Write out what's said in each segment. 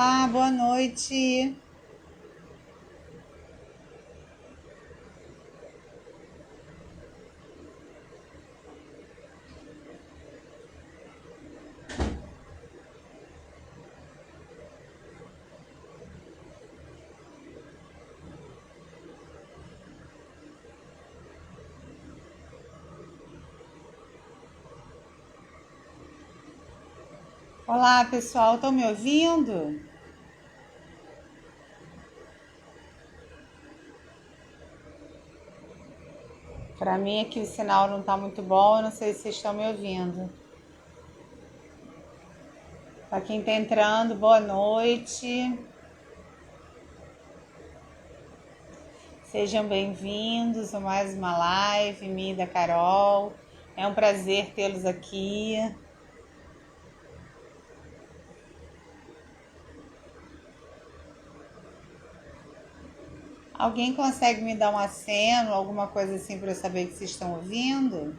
Olá, boa noite. Olá, pessoal, estão me ouvindo? Para mim aqui o sinal não está muito bom, eu não sei se vocês estão me ouvindo. Para quem está entrando, boa noite. Sejam bem-vindos a mais uma live, minha e da Carol. É um prazer tê-los aqui. Alguém consegue me dar um aceno, alguma coisa assim para eu saber que vocês estão ouvindo?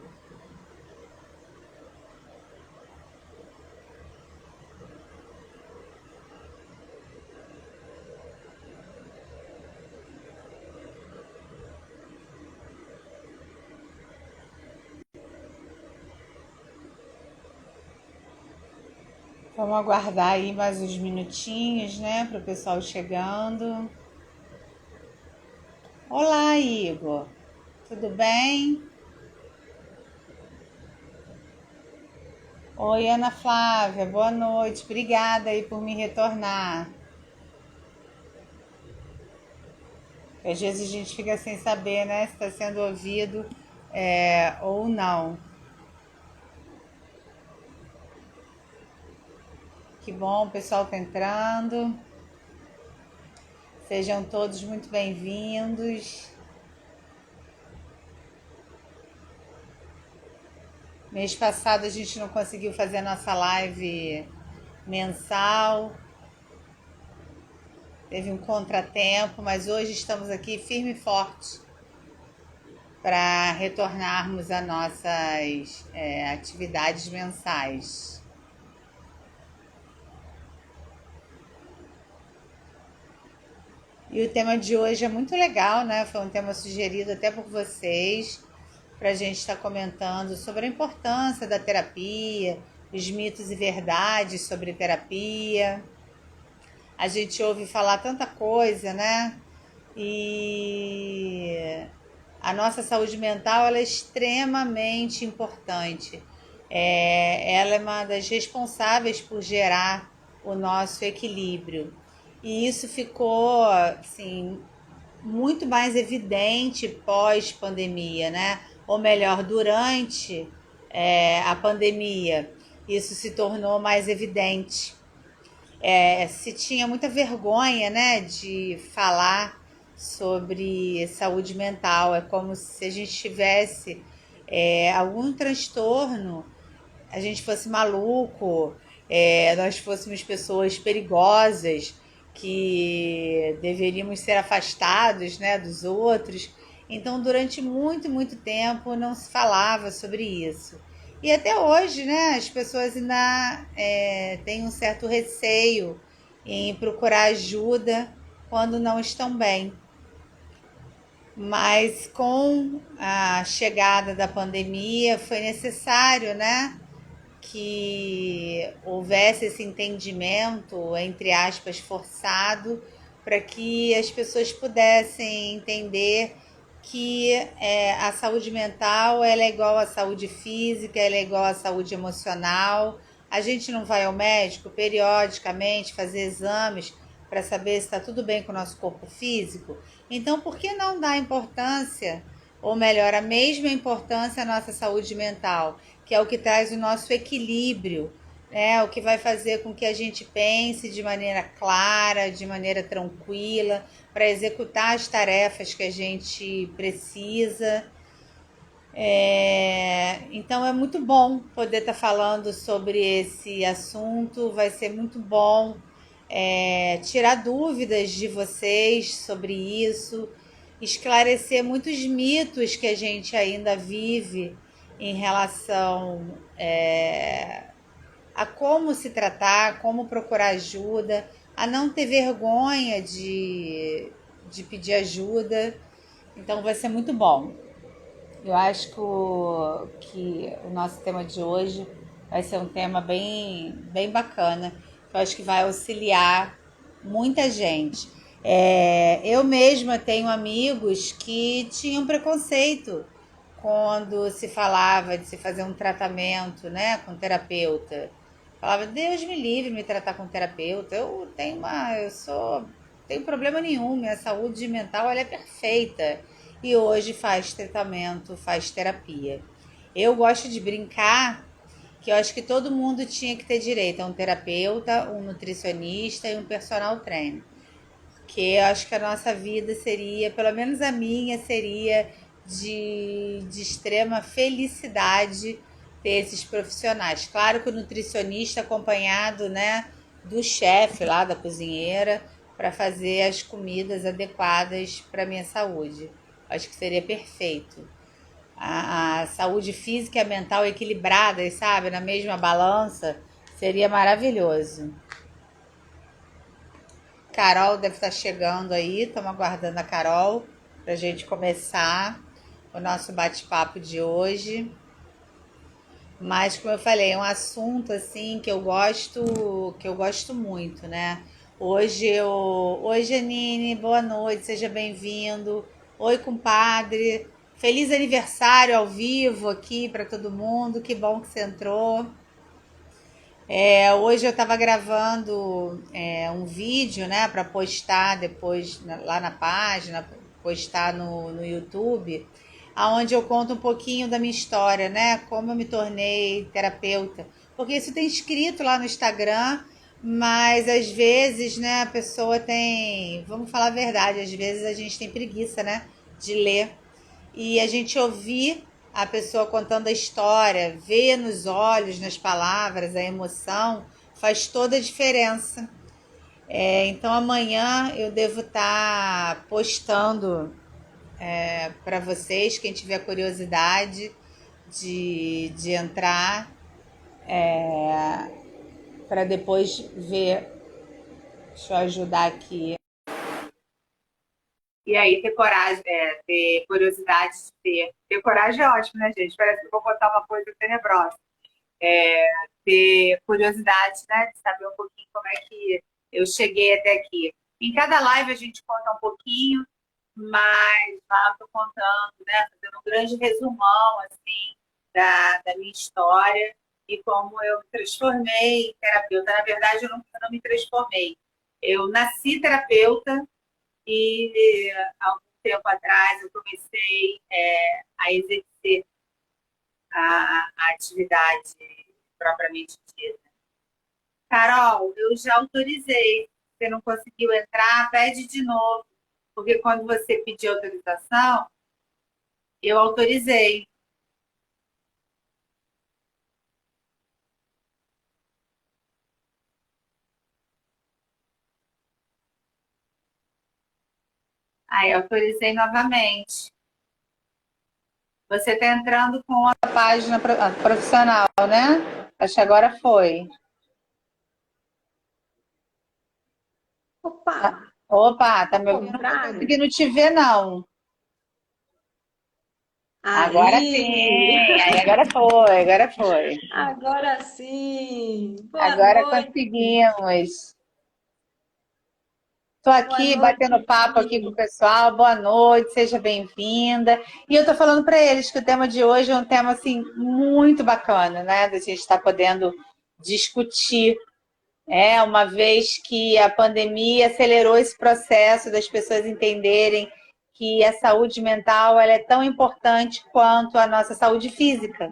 Vamos aguardar aí mais uns minutinhos, né, para o pessoal chegando. Olá, Igor. Tudo bem? Oi, Ana Flávia. Boa noite. Obrigada aí por me retornar. Às vezes a gente fica sem saber, né, se está sendo ouvido ou não. Que bom, o pessoal está entrando. Sejam todos muito bem-vindos. Mês passado a gente não conseguiu fazer a nossa live mensal. Teve um contratempo, mas hoje estamos aqui firme e forte para retornarmos a nossas atividades mensais. E o tema de hoje é muito legal, né? Foi um tema sugerido até por vocês, para a gente estar comentando sobre a importância da terapia, os mitos e verdades sobre terapia. A gente ouve falar tanta coisa, né? E a nossa saúde mental ela é extremamente importante. Ela é uma das responsáveis por gerar o nosso equilíbrio. E isso ficou assim, muito mais evidente pós-pandemia, né? Ou melhor, durante a pandemia, isso se tornou mais evidente. Se tinha muita vergonha, né, de falar sobre saúde mental. É como se a gente tivesse algum transtorno, a gente fosse maluco, nós fôssemos pessoas perigosas que deveríamos ser afastados, né, dos outros. Então, durante muito, muito tempo não se falava sobre isso. E até hoje, né, as pessoas ainda têm um certo receio em procurar ajuda quando não estão bem. Mas com a chegada da pandemia foi necessário, né, que houvesse esse entendimento, entre aspas, forçado, para que as pessoas pudessem entender que a saúde mental ela é igual à saúde física, ela é igual à saúde emocional. A gente não vai ao médico periodicamente fazer exames para saber se está tudo bem com o nosso corpo físico? Então, por que não dar importância, ou melhor, a mesma importância à nossa saúde mental, que é o que traz o nosso equilíbrio, né? O que vai fazer com que a gente pense de maneira clara, de maneira tranquila, para executar as tarefas que a gente precisa. Então é muito bom poder estar falando sobre esse assunto, vai ser muito bom tirar dúvidas de vocês sobre isso, esclarecer muitos mitos que a gente ainda vive em relação a como se tratar, como procurar ajuda, a não ter vergonha de pedir ajuda. Então vai ser muito bom. Eu acho que o nosso tema de hoje vai ser um tema bem bacana. Eu acho que vai auxiliar muita gente. Eu mesma tenho amigos que tinham preconceito quando se falava de se fazer um tratamento, né, com terapeuta. Falava, Deus me livre me tratar com terapeuta. Tenho problema nenhum, minha saúde mental ela é perfeita. E hoje faz tratamento, faz terapia. Eu gosto de brincar que eu acho que todo mundo tinha que ter direito a um terapeuta, um nutricionista e um personal trainer. Porque eu acho que a nossa vida seria, pelo menos a minha, seria de extrema felicidade ter esses profissionais. Claro que o nutricionista acompanhado, né, do chefe lá, da cozinheira, para fazer as comidas adequadas para minha saúde. Acho que seria perfeito. A saúde física e a mental equilibradas, sabe, na mesma balança, seria maravilhoso. Carol deve estar chegando aí, estamos aguardando a Carol para a gente começar o nosso bate-papo de hoje. Mas como eu falei, é um assunto assim que eu gosto muito, né? Oi, Janine, boa noite, seja bem-vindo. Oi, compadre. Feliz aniversário ao vivo aqui para todo mundo. Que bom que você entrou. Hoje eu estava gravando um vídeo, né, para postar depois lá na página, postar no YouTube, aonde eu conto um pouquinho da minha história, né, como eu me tornei terapeuta. Porque isso tem escrito lá no Instagram, mas às vezes, né, a pessoa tem, vamos falar a verdade, às vezes a gente tem preguiça, né, de ler. E a gente ouvir a pessoa contando a história, ver nos olhos, nas palavras, a emoção, faz toda a diferença. Então amanhã eu devo estar postando para vocês, quem tiver curiosidade de entrar, para depois ver. Deixa eu ajudar aqui. E aí ter coragem, ter curiosidade de ter. Ter coragem é ótimo, né, gente? Parece que eu vou contar uma coisa tenebrosa. Ter curiosidade, né, de saber um pouquinho como é que eu cheguei até aqui. Em cada live a gente conta um pouquinho, mas lá eu tô contando, né, fazendo um grande resumão, assim, da minha história e como eu me transformei em terapeuta. Na verdade, eu não me transformei. Eu nasci terapeuta, e há algum tempo atrás eu comecei a exercer a atividade propriamente dita. Carol, eu já autorizei. Você não conseguiu entrar, pede de novo. Porque quando você pediu autorização, eu autorizei. Aí eu autorizei novamente. Você está entrando com a página profissional, né? Acho que agora foi. Opa! Opa, tá me ouvindo? Não tô conseguindo te ver, não. Agora Aí! sim, aí agora foi. Agora sim! Boa Agora noite! conseguimos. Estou Boa aqui batendo noite, papo aqui com o Gi! pessoal. Boa noite, seja bem-vinda. E eu estou falando para eles que o tema de hoje é um tema assim muito bacana, né? Da gente estar podendo discutir, uma vez que a pandemia acelerou esse processo das pessoas entenderem que a saúde mental ela é tão importante quanto a nossa saúde física,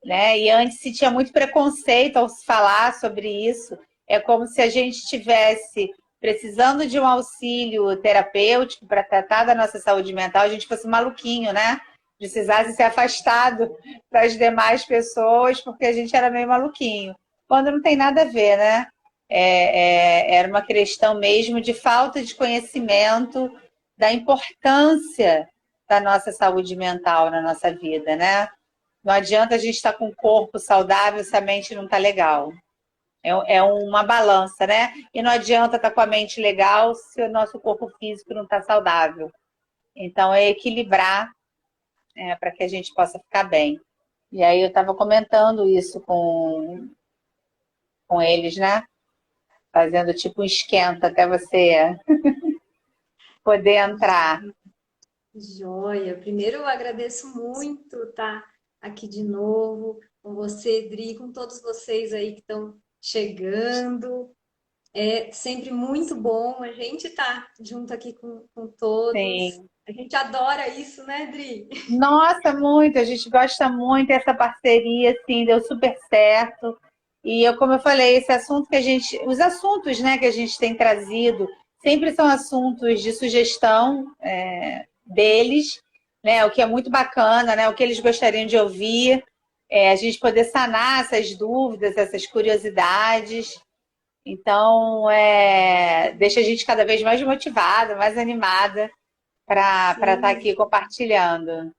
né? E antes se tinha muito preconceito ao se falar sobre isso. É como se a gente estivesse precisando de um auxílio terapêutico para tratar da nossa saúde mental, a gente fosse maluquinho, né? Precisasse ser afastado das demais pessoas porque a gente era meio maluquinho. Quando não tem nada a ver, né? Era uma questão mesmo de falta de conhecimento da importância da nossa saúde mental na nossa vida, né? Não adianta a gente estar com um corpo saudável se a mente não está legal. É uma balança, né? E não adianta estar com a mente legal se o nosso corpo físico não está saudável. Então, é equilibrar para que a gente possa ficar bem. E aí eu estava comentando isso com eles, né? Fazendo tipo um esquenta até você poder entrar. Joia. Primeiro, eu agradeço muito estar aqui de novo com você, Dri, com todos vocês aí que estão chegando. É sempre muito bom a gente estar junto aqui com todos. Sim. A gente adora isso, né, Dri? Nossa, muito, a gente gosta muito dessa parceria, assim, deu super certo. E eu, como eu falei, esse assunto que a gente, os assuntos, né, que a gente tem trazido, sempre são assuntos de sugestão deles, né, o que é muito bacana, né, o que eles gostariam de ouvir, a gente poder sanar essas dúvidas, essas curiosidades. Então, deixa a gente cada vez mais motivada, mais animada para estar Sim. aqui compartilhando.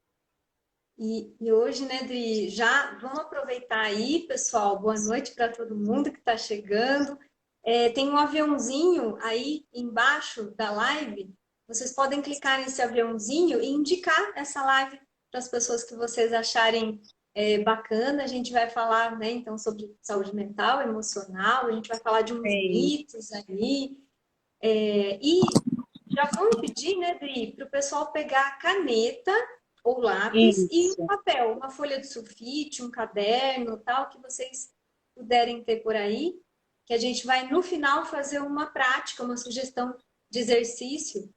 E hoje, né, Dri, já vamos aproveitar aí, pessoal. Boa noite para todo mundo que está chegando. Tem um aviãozinho aí embaixo da live. Vocês podem clicar nesse aviãozinho e indicar essa live para as pessoas que vocês acharem bacana. A gente vai falar, né, então, sobre saúde mental, emocional. A gente vai falar de uns Sim. mitos aí. E já vamos pedir, né, Dri, para o pessoal pegar a caneta ou lápis e um Isso. papel, uma folha de sulfite, um caderno, tal, que vocês puderem ter por aí, que a gente vai no final fazer uma prática, uma sugestão de exercício,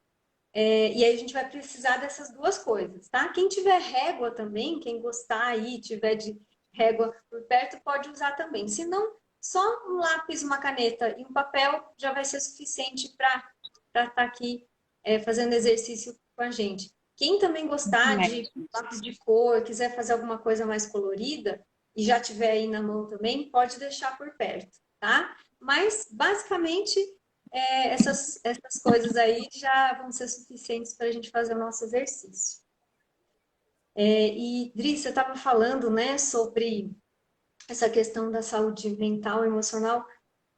e aí a gente vai precisar dessas duas coisas, tá? Quem tiver régua também, quem gostar aí, tiver de régua por perto, pode usar também. Se não, só um lápis, uma caneta e um papel já vai ser suficiente para estar aqui fazendo exercício com a gente. Quem também gostar de lápis de cor, quiser fazer alguma coisa mais colorida e já tiver aí na mão também, pode deixar por perto, tá? Mas, basicamente, essas coisas aí já vão ser suficientes para a gente fazer o nosso exercício. E, Dri, você estava falando, né, sobre essa questão da saúde mental e emocional,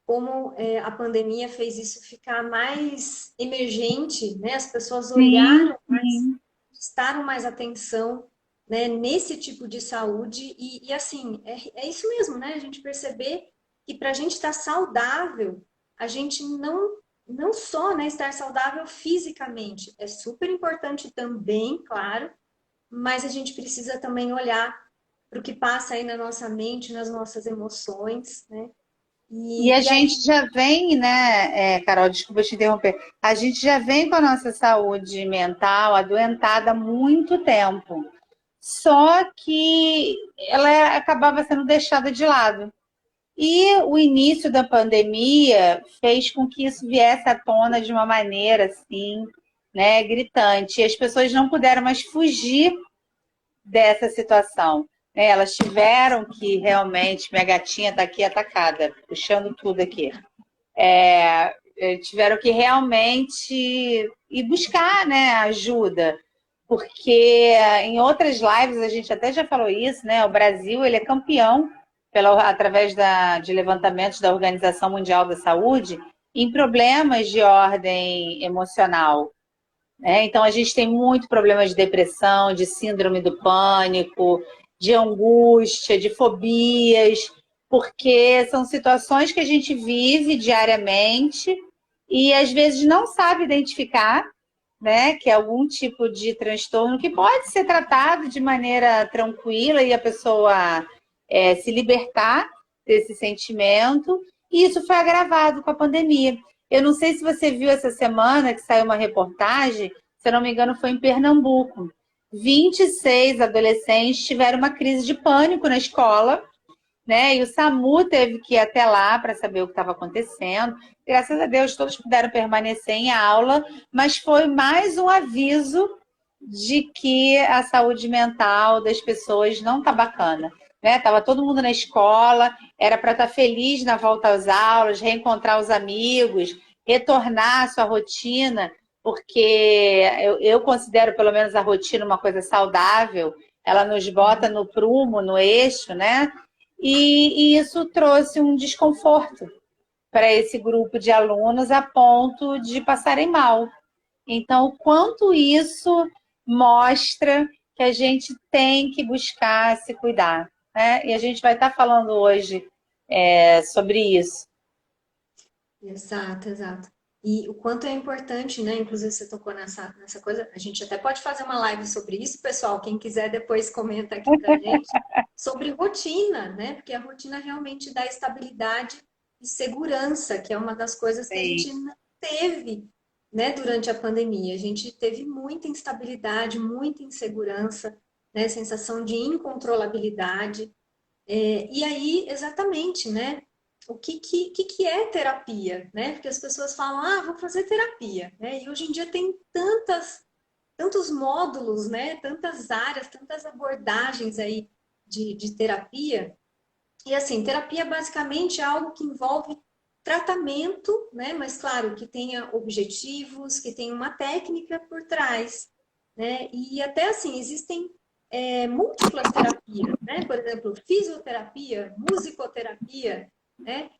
como a pandemia fez isso ficar mais emergente, né? As pessoas Sim, olharam mais, sim. prestaram mais atenção, né, nesse tipo de saúde e assim, é isso mesmo, né? A gente perceber que para a gente estar saudável, a gente não só, né, estar saudável fisicamente, é super importante também, claro, mas a gente precisa também olhar para o que passa aí na nossa mente, nas nossas emoções, né? E a E aí, gente já vem, né, Carol, desculpa te interromper, a gente já vem com a nossa saúde mental adoentada há muito tempo. Só que ela acabava sendo deixada de lado. E o início da pandemia fez com que isso viesse à tona de uma maneira assim, né, gritante. E as pessoas não puderam mais fugir dessa situação. Elas tiveram que realmente, minha gatinha está aqui atacada, puxando tudo aqui. Tiveram que realmente ir buscar, né, ajuda, porque em outras lives a gente até já falou isso, né? O Brasil ele é campeão através de levantamentos da Organização Mundial da Saúde em problemas de ordem emocional. Então, a gente tem muito problema de depressão, de síndrome do pânico, de angústia, de fobias, porque são situações que a gente vive diariamente e às vezes não sabe identificar, né, que é algum tipo de transtorno que pode ser tratado de maneira tranquila e a pessoa se libertar desse sentimento. E isso foi agravado com a pandemia. Eu não sei se você viu essa semana que saiu uma reportagem, se eu não me engano, foi em Pernambuco. 26 adolescentes tiveram uma crise de pânico na escola, né? E o SAMU teve que ir até lá para saber o que estava acontecendo. Graças a Deus, todos puderam permanecer em aula, mas foi mais um aviso de que a saúde mental das pessoas não está bacana. Né? Tava todo mundo na escola, era para estar feliz na volta às aulas, reencontrar os amigos, retornar à sua rotina, porque eu considero pelo menos a rotina uma coisa saudável, ela nos bota no prumo, no eixo, né? e isso trouxe um desconforto para esse grupo de alunos a ponto de passarem mal. Então, o quanto isso mostra que a gente tem que buscar se cuidar, né? E a gente vai estar falando hoje sobre isso. Exato, exato. E o quanto é importante, né? Inclusive, você tocou nessa coisa. A gente até pode fazer uma live sobre isso, pessoal. Quem quiser depois comenta aqui pra gente. Sobre rotina, né? Porque a rotina realmente dá estabilidade e segurança, que é uma das coisas que a gente Sim. não teve, né? Durante a pandemia. A gente teve muita instabilidade, muita insegurança, né? Sensação de incontrolabilidade. E aí, exatamente, né? O que é terapia, né? Porque as pessoas falam, ah, vou fazer terapia, né? E hoje em dia tem tantos módulos, né? Tantas áreas, tantas abordagens aí de terapia. E assim, terapia basicamente é algo que envolve tratamento, né? Mas claro, que tenha objetivos, que tenha uma técnica por trás, né? E até assim, existem múltiplas terapias, né? Por exemplo, fisioterapia, musicoterapia, né?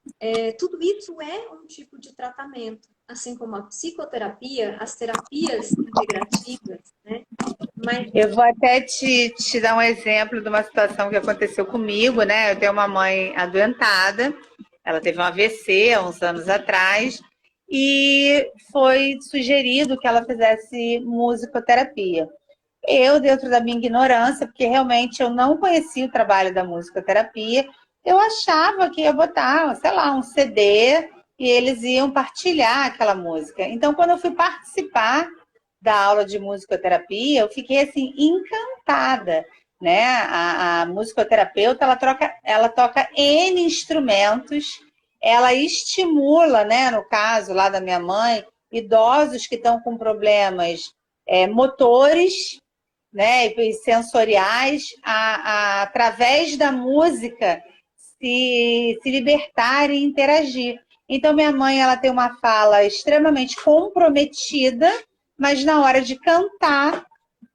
Tudo isso é um tipo de tratamento, assim como a psicoterapia, as terapias integrativas, né? Mas Eu vou até te dar um exemplo de uma situação que aconteceu comigo, né? Eu tenho uma mãe adoentada, ela teve um AVC há uns anos atrás, e foi sugerido que ela fizesse musicoterapia. Eu, dentro da minha ignorância, porque realmente eu não conhecia o trabalho da musicoterapia, eu achava que ia botar, sei lá, um CD e eles iam partilhar aquela música. Então, quando eu fui participar da aula de musicoterapia, eu fiquei assim encantada, né? A musicoterapeuta ela toca N instrumentos, ela estimula, né? No caso lá da minha mãe, idosos que estão com problemas motores, né, e sensoriais, através da música se libertar e interagir. Então, minha mãe ela tem uma fala extremamente comprometida, mas na hora de cantar,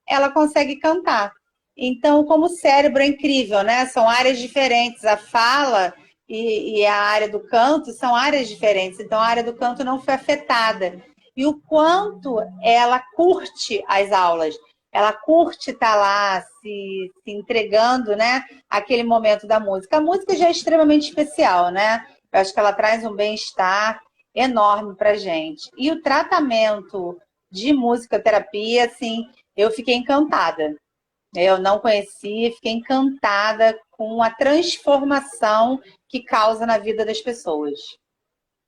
ela consegue cantar. Então, como o cérebro é incrível, né? São áreas diferentes. A fala e a área do canto são áreas diferentes. Então, a área do canto não foi afetada. E o quanto ela curte as aulas. Ela curte estar lá se entregando, né? Aquele momento da música. A música já é extremamente especial, né? Eu acho que ela traz um bem-estar enorme para gente. E o tratamento de musicoterapia, assim, eu fiquei encantada. Eu não conhecia, fiquei encantada com a transformação que causa na vida das pessoas.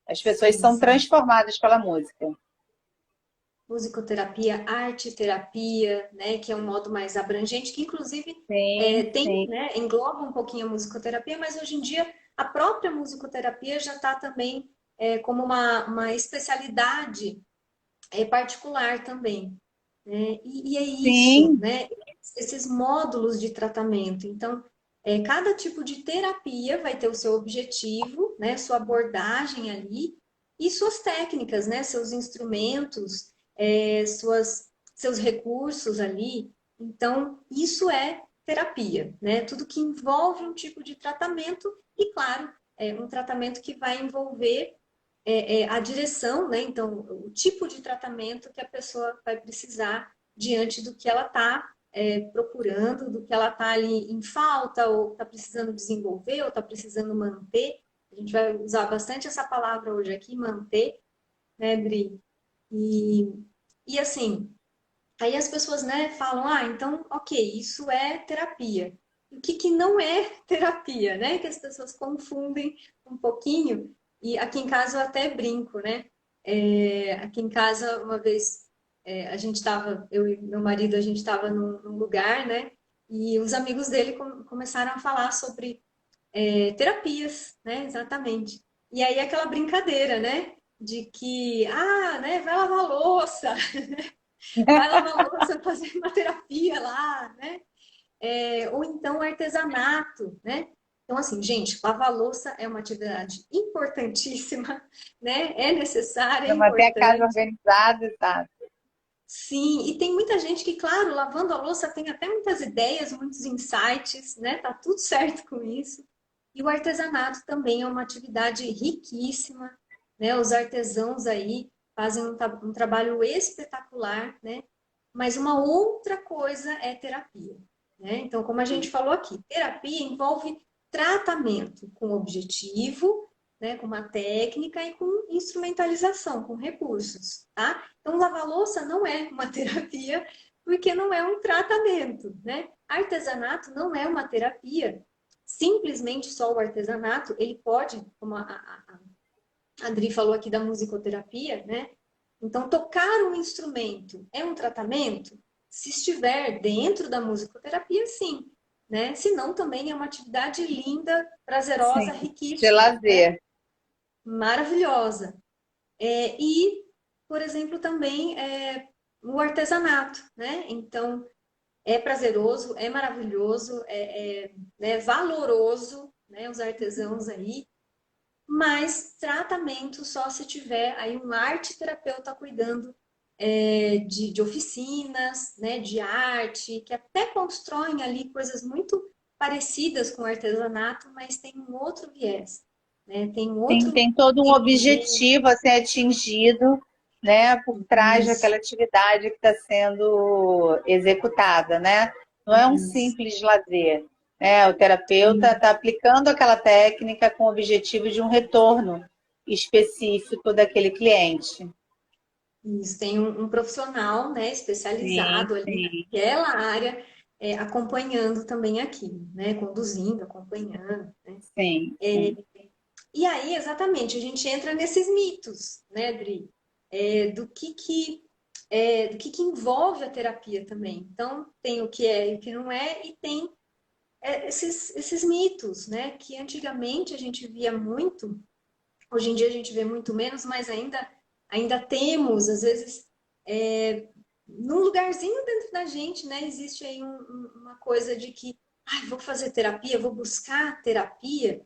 As pessoas sim, são sim. transformadas pela música. Musicoterapia, arte terapia, né, que é um modo mais abrangente, que inclusive Sim, tem, sim. né, engloba um pouquinho a musicoterapia, mas hoje em dia a própria musicoterapia já está também como uma especialidade particular também, né? E é isso, Sim, né? Esses módulos de tratamento. Então, cada tipo de terapia vai ter o seu objetivo, né? Sua abordagem ali e suas técnicas, né? Seus instrumentos, seus recursos ali. Então, isso é terapia, né? Tudo que envolve um tipo de tratamento e, claro, um tratamento que vai envolver a direção, né? Então, o tipo de tratamento que a pessoa vai precisar diante do que ela está procurando, do que ela está ali em falta, ou está precisando desenvolver, ou está precisando manter. A gente vai usar bastante essa palavra hoje aqui, manter, né, Dri? E, e assim, aí as pessoas, né, falam, ah, então, ok, isso é terapia. O que não é terapia, né? Que as pessoas confundem um pouquinho. E aqui em casa eu até brinco, né? Aqui em casa, uma vez, a gente estava, eu e meu marido, a gente estava num lugar, né? E os amigos dele começaram a falar sobre terapias, né? Exatamente. E aí aquela brincadeira, né? De que, ah, né, vai lavar louça, vai lavar louça, fazer uma terapia lá, né? Ou então artesanato, né? Então, assim, gente, lavar louça é uma atividade importantíssima, né? É necessária, é para manter a casa importante. organizada, tá? Sim, e tem muita gente que, claro, lavando a louça tem até muitas ideias, muitos insights, né? Tá tudo certo com isso. E o artesanato também é uma atividade riquíssima, né? Os artesãos aí fazem um trabalho espetacular, né? Mas uma outra coisa é terapia, né? Então, como a gente falou aqui, terapia envolve tratamento com objetivo, né? Com uma técnica e com instrumentalização, com recursos, tá? Então, lavar louça não é uma terapia, porque não é um tratamento, né? Artesanato não é uma terapia. Simplesmente só o artesanato, ele pode, como a Adri falou aqui da musicoterapia, né? Então, tocar um instrumento é um tratamento? Se estiver dentro da musicoterapia, sim. Né? Se não, também é uma atividade linda, prazerosa, Sim, de riquíssima, né? lazer. Maravilhosa. E, por exemplo, também o artesanato, né? Então, é prazeroso, é maravilhoso, né, valoroso, né, os artesãos aí, mas tratamento só se tiver aí um arte terapeuta cuidando de oficinas, né, de arte, que até constroem ali coisas muito parecidas com o artesanato, mas tem um outro viés, né, tem um Tem, outro tem todo um entendimento. objetivo a ser atingido, né, por trás Isso, daquela atividade que está sendo executada, né? Não é um isso, simples lazer, né? O terapeuta está aplicando aquela técnica com o objetivo de um retorno específico daquele cliente. isso. Tem um profissional, né, Sim, especializado ali sim, naquela área, acompanhando também aquilo, né, conduzindo, acompanhando, né? sim, É, sim. E aí, exatamente, a gente entra nesses mitos, né, Dri? Do que envolve a terapia também. Então, tem o que é e o que não é, e tem esses mitos, né? Que antigamente a gente via muito, hoje em dia a gente vê muito menos, mas ainda temos, às vezes, num lugarzinho dentro da gente, né? Existe aí uma coisa de que, vou fazer terapia, vou buscar terapia,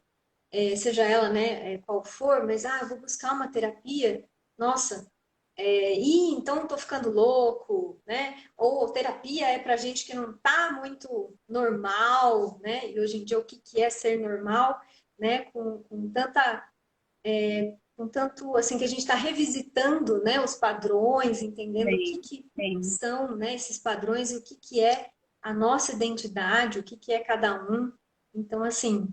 seja ela, né, qual for, mas vou buscar uma terapia, nossa, então tô ficando louco, né? Ou terapia é para gente que não tá muito normal, né? E hoje em dia o que é ser normal, né? Com tanto assim que a gente está revisitando, né? Os padrões, entendendo o que Sim, que sim. são, né? Esses padrões e o que é a nossa identidade, o que é cada um. Então, assim,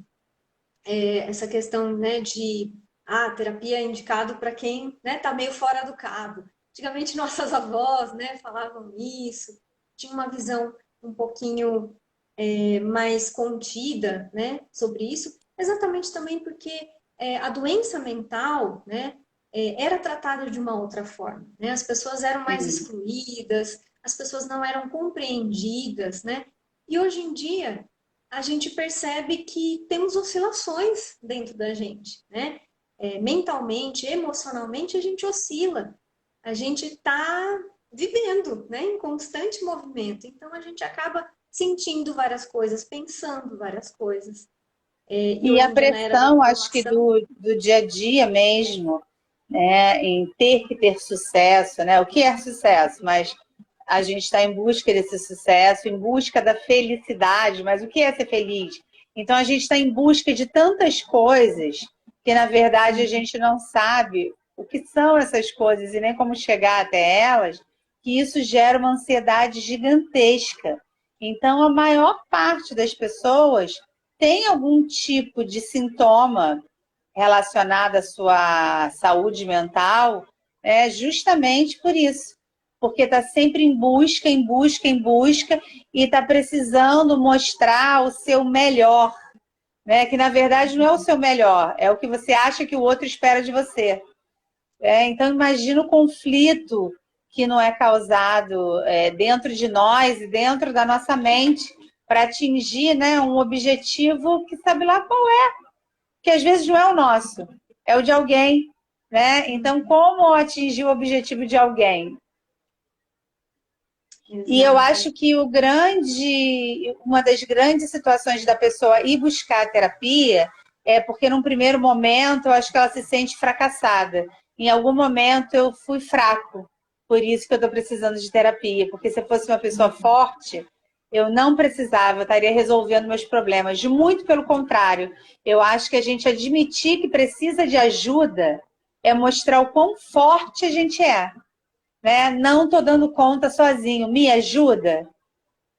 essa questão, né, de terapia é indicado para quem, né, tá meio fora do cabo. Antigamente nossas avós, né, falavam isso, tinha uma visão um pouquinho mais contida, né, sobre isso, exatamente também porque a doença mental, né, era tratada de uma outra forma, né, as pessoas eram mais Sim. excluídas, as pessoas não eram compreendidas, né, e hoje em dia a gente percebe que temos oscilações dentro da gente, né? Mentalmente, emocionalmente, a gente oscila. A gente está vivendo, né, em constante movimento. Então, a gente acaba sentindo várias coisas, pensando várias coisas. E E hoje a em dia, na era da pressão, acho que informação, do dia a dia mesmo, né, em ter que ter sucesso, né? O que é sucesso? Mas a gente está em busca desse sucesso, em busca da felicidade, mas o que é ser feliz? Então a gente está em busca de tantas coisas que, na verdade, a gente não sabe o que são essas coisas e nem como chegar até elas, que isso gera uma ansiedade gigantesca. Então, a maior parte das pessoas tem algum tipo de sintoma relacionado à sua saúde mental, justamente por isso, porque está sempre em busca, em busca, em busca, e está precisando mostrar o seu melhor, né? Que na verdade não é o seu melhor, é o que você acha que o outro espera de você. Então imagina o conflito que não é causado dentro de nós e dentro da nossa mente para atingir, né, um objetivo que sabe lá qual é, que às vezes não é o nosso, é o de alguém, né? Então, como atingir o objetivo de alguém? E eu exato. acho que uma das grandes situações da pessoa ir buscar a terapia é porque, num primeiro momento, eu acho que ela se sente fracassada. Em algum momento eu fui fraco, por isso que eu estou precisando de terapia. Porque se eu fosse uma pessoa forte, Eu não precisava, eu estaria resolvendo meus problemas. Muito pelo contrário, eu acho que a gente admitir que precisa de ajuda é mostrar o quão forte a gente é, né? Não estou dando conta sozinho, me ajuda.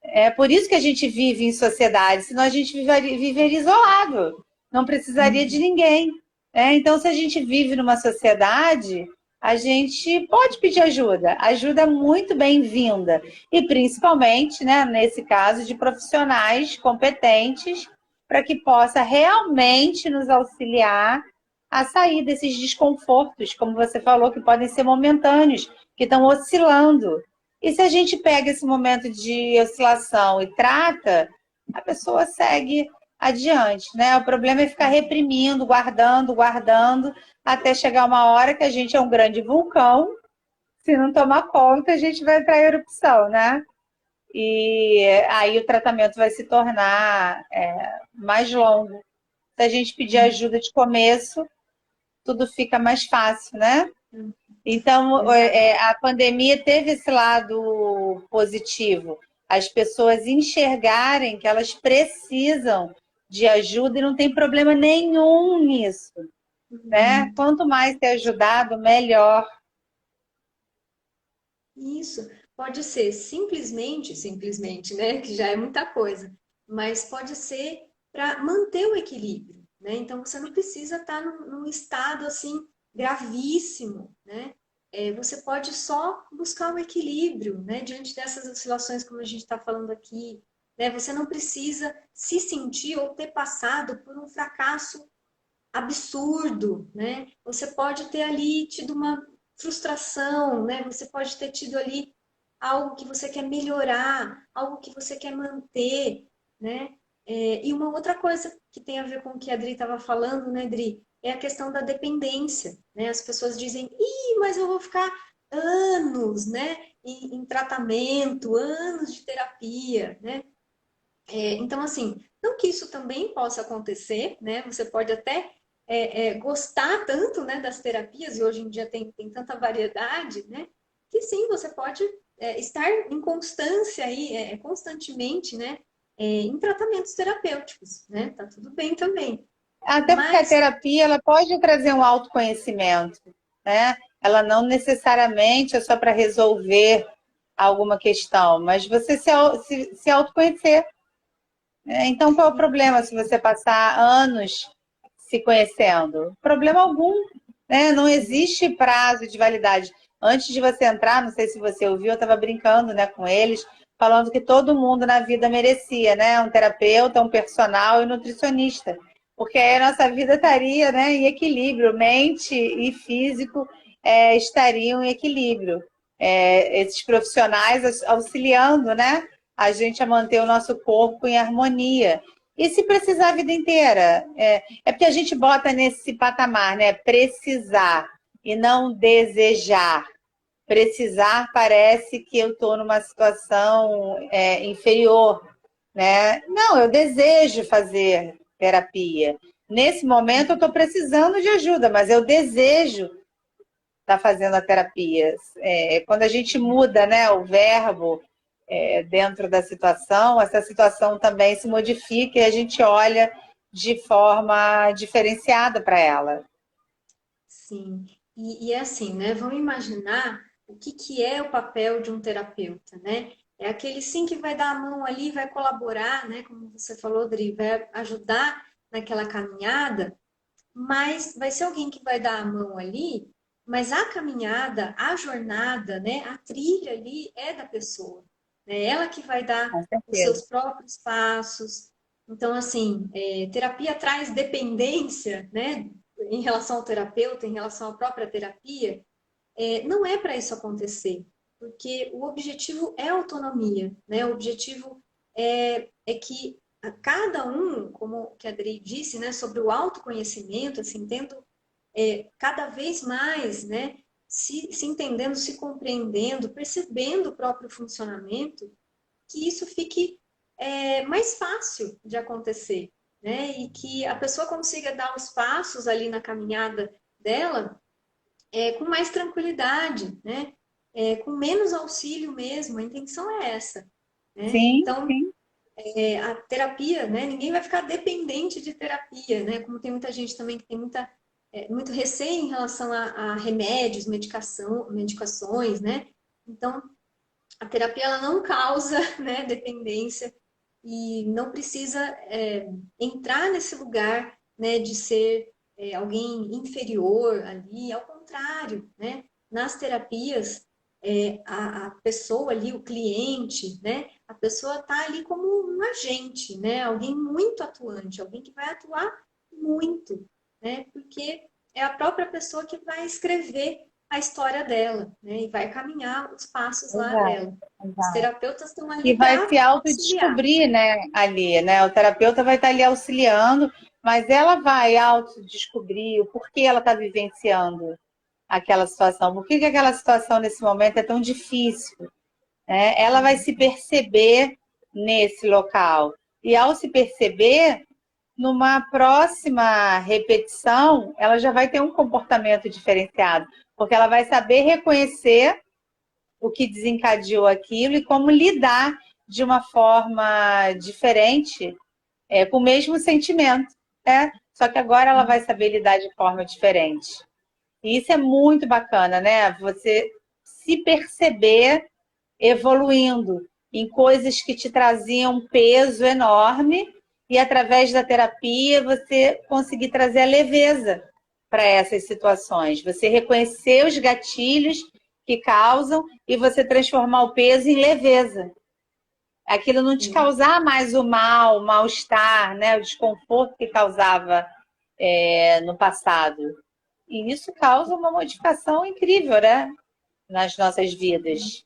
É por isso que a gente vive em sociedade, senão a gente viveria isolado, não precisaria de Uhum. ninguém. Né? Então, se a gente vive numa sociedade, a gente pode pedir ajuda. Ajuda é muito bem-vinda. E principalmente, né, nesse caso, de profissionais competentes para que possa realmente nos auxiliar a sair desses desconfortos, como você falou, que podem ser momentâneos, que estão oscilando. E se a gente pega esse momento de oscilação e trata, a pessoa segue adiante, né? O problema é ficar reprimindo, guardando, guardando, até chegar uma hora que a gente é um grande vulcão. Se não tomar conta, a gente vai entrar em erupção, né? E aí o tratamento vai se tornar mais longo. Se a gente pedir ajuda de começo, tudo fica mais fácil, né? Uhum. Então, Exato. a pandemia teve esse lado positivo. As pessoas enxergarem que elas precisam de ajuda e não tem problema nenhum nisso, né? Uhum. Quanto mais ser ajudado, melhor. Isso pode ser simplesmente, né, que já é muita coisa, mas pode ser para manter o equilíbrio, né? Então você não precisa estar num estado assim gravíssimo, né? Você pode só buscar o equilíbrio, né? Diante dessas oscilações, como a gente está falando aqui, né? Você não precisa se sentir ou ter passado por um fracasso absurdo, né? Você pode ter ali tido uma frustração, né? Você pode ter tido ali algo que você quer melhorar, algo que você quer manter, né? E uma outra coisa que tem a ver com o que a Adri estava falando, né, Adri, é a questão da dependência, né? As pessoas dizem, ih, mas eu vou ficar anos, né, em tratamento, anos de terapia, né? Então, assim, não que isso também possa acontecer, né? Você pode até gostar tanto, né, das terapias, e hoje em dia tem tanta variedade, né? Que sim, você pode estar em constância aí, constantemente, né? Em tratamentos terapêuticos, né? Tá tudo bem também. Até porque a Mas, terapia ela pode trazer um autoconhecimento, né? Ela não necessariamente é só para resolver alguma questão, mas você se autoconhecer. Então, qual é o problema se você passar anos se conhecendo? Problema algum, né? Não existe prazo de validade. Antes de você entrar, não sei se você ouviu, eu estava brincando, né, com eles, falando que todo mundo na vida merecia, né? Um terapeuta, um personal e nutricionista. Porque aí a nossa vida estaria, né, em equilíbrio, mente e físico estariam em equilíbrio. Esses profissionais auxiliando, né? A gente a manter o nosso corpo em harmonia. E se precisar a vida inteira? É porque a gente bota nesse patamar, né? Precisar e não desejar. Precisar parece que eu estou numa situação inferior, né? Não, eu desejo fazer terapia. Nesse momento eu estou precisando de ajuda, mas eu desejo estar fazendo a terapia. Quando a gente muda, né, o verbo dentro da situação, essa situação também se modifica e a gente olha de forma diferenciada para ela. sim, e é assim, né? Vamos imaginar o que é o papel de um terapeuta, né? É aquele sim que vai dar a mão ali, vai colaborar, né? Como você falou, Dri, vai ajudar naquela caminhada, mas vai ser alguém que vai dar a mão ali, mas a caminhada, a jornada, né? A trilha ali é da pessoa, né? Ela que vai dar Com os seus certeza. próprios passos. Então, assim, terapia traz dependência, né? Em relação ao terapeuta, em relação à própria terapia, não é para isso acontecer, porque o objetivo é autonomia, né? O objetivo é que a cada um, como que a Adri disse, né, sobre o autoconhecimento, assim, tendo cada vez mais, né, se entendendo, se compreendendo, percebendo o próprio funcionamento, que isso fique mais fácil de acontecer, né? E que a pessoa consiga dar os passos ali na caminhada dela com mais tranquilidade, né? Com menos auxílio mesmo. A intenção é essa. né? Sim, Então, sim. a terapia, né? Ninguém vai ficar dependente de terapia, né? Como tem muita gente também que tem muito receio em relação a remédios, medicações, né? Então, a terapia ela não causa, né, dependência e não precisa entrar nesse lugar, né, de ser alguém inferior ali. Ao contrário, né? Nas terapias, a pessoa ali, o cliente, né? A pessoa está ali como um agente, né? Alguém muito atuante, alguém que vai atuar muito, né? Porque é a própria pessoa que vai escrever a história dela, né? E vai caminhar os passos lá Exato, dela. Os exato. terapeutas estão E ali vai para se auxiliar. autodescobrir, né, ali, né? O terapeuta vai estar ali auxiliando, mas ela vai autodescobrir o porquê ela está vivenciando aquela situação, por que que aquela situação nesse momento é tão difícil, né? Ela vai se perceber nesse local. E ao se perceber, numa próxima repetição, ela já vai ter um comportamento diferenciado, porque ela vai saber reconhecer o que desencadeou aquilo e como lidar de uma forma diferente, com o mesmo sentimento, né? Só que agora ela vai saber lidar de forma diferente. E isso é muito bacana, né? Você se perceber evoluindo em coisas que te traziam um peso enorme e através da terapia você conseguir trazer a leveza para essas situações. Você reconhecer os gatilhos que causam e você transformar o peso em leveza. Aquilo não te causar mais o mal, o mal-estar, né? O desconforto que causava no passado. E isso causa uma modificação incrível, né? Nas nossas vidas.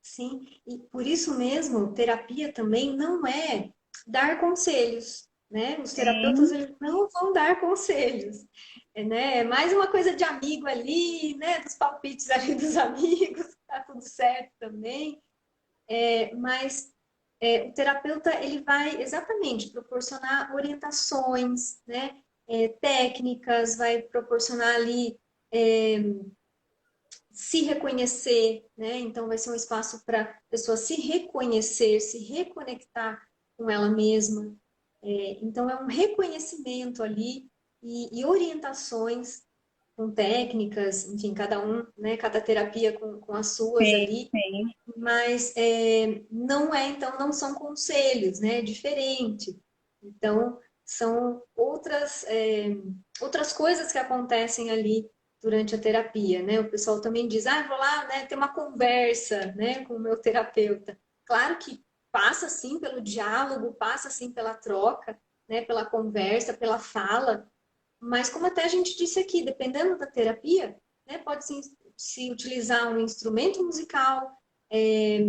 Sim, e por isso mesmo, terapia também não é dar conselhos, né? Os terapeutas Sim, eles não vão dar conselhos, né? É mais uma coisa de amigo ali, né? Dos palpites ali dos amigos, tá tudo certo também. Mas o terapeuta ele vai exatamente proporcionar orientações, né? Técnicas, vai proporcionar ali se reconhecer, né? Então vai ser um espaço para a pessoa se reconhecer, se reconectar com ela mesma. Então é um reconhecimento ali e orientações com técnicas, enfim, cada um, né? Cada terapia com as suas sim, ali, sim. mas não então não são conselhos, né? É diferente. Então são outras coisas que acontecem ali durante a terapia, né? O pessoal também diz, vou lá, né, ter uma conversa, né, com o meu terapeuta. Claro que passa sim pelo diálogo, passa sim pela troca, né, pela conversa, pela fala, mas como até a gente disse aqui, dependendo da terapia, né, pode se utilizar um instrumento musical, é,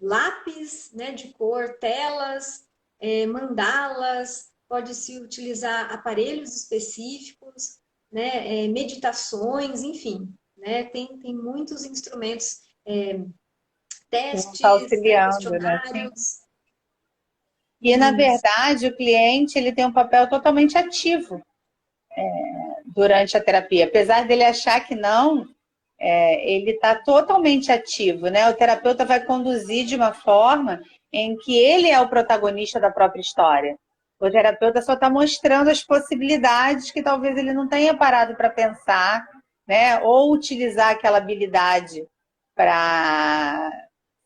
lápis, né, de cor, telas, mandalas, pode-se utilizar aparelhos específicos, né, meditações, enfim, né, tem muitos instrumentos, Que não está testes, né, auxiliando, né? Sim. questionários. E, na Isso, verdade, o cliente ele tem um papel totalmente ativo durante a terapia. Apesar dele achar que não, ele está totalmente ativo, né? O terapeuta vai conduzir de uma forma em que ele é o protagonista da própria história. O terapeuta só está mostrando as possibilidades que talvez ele não tenha parado para pensar, né? Ou utilizar aquela habilidade para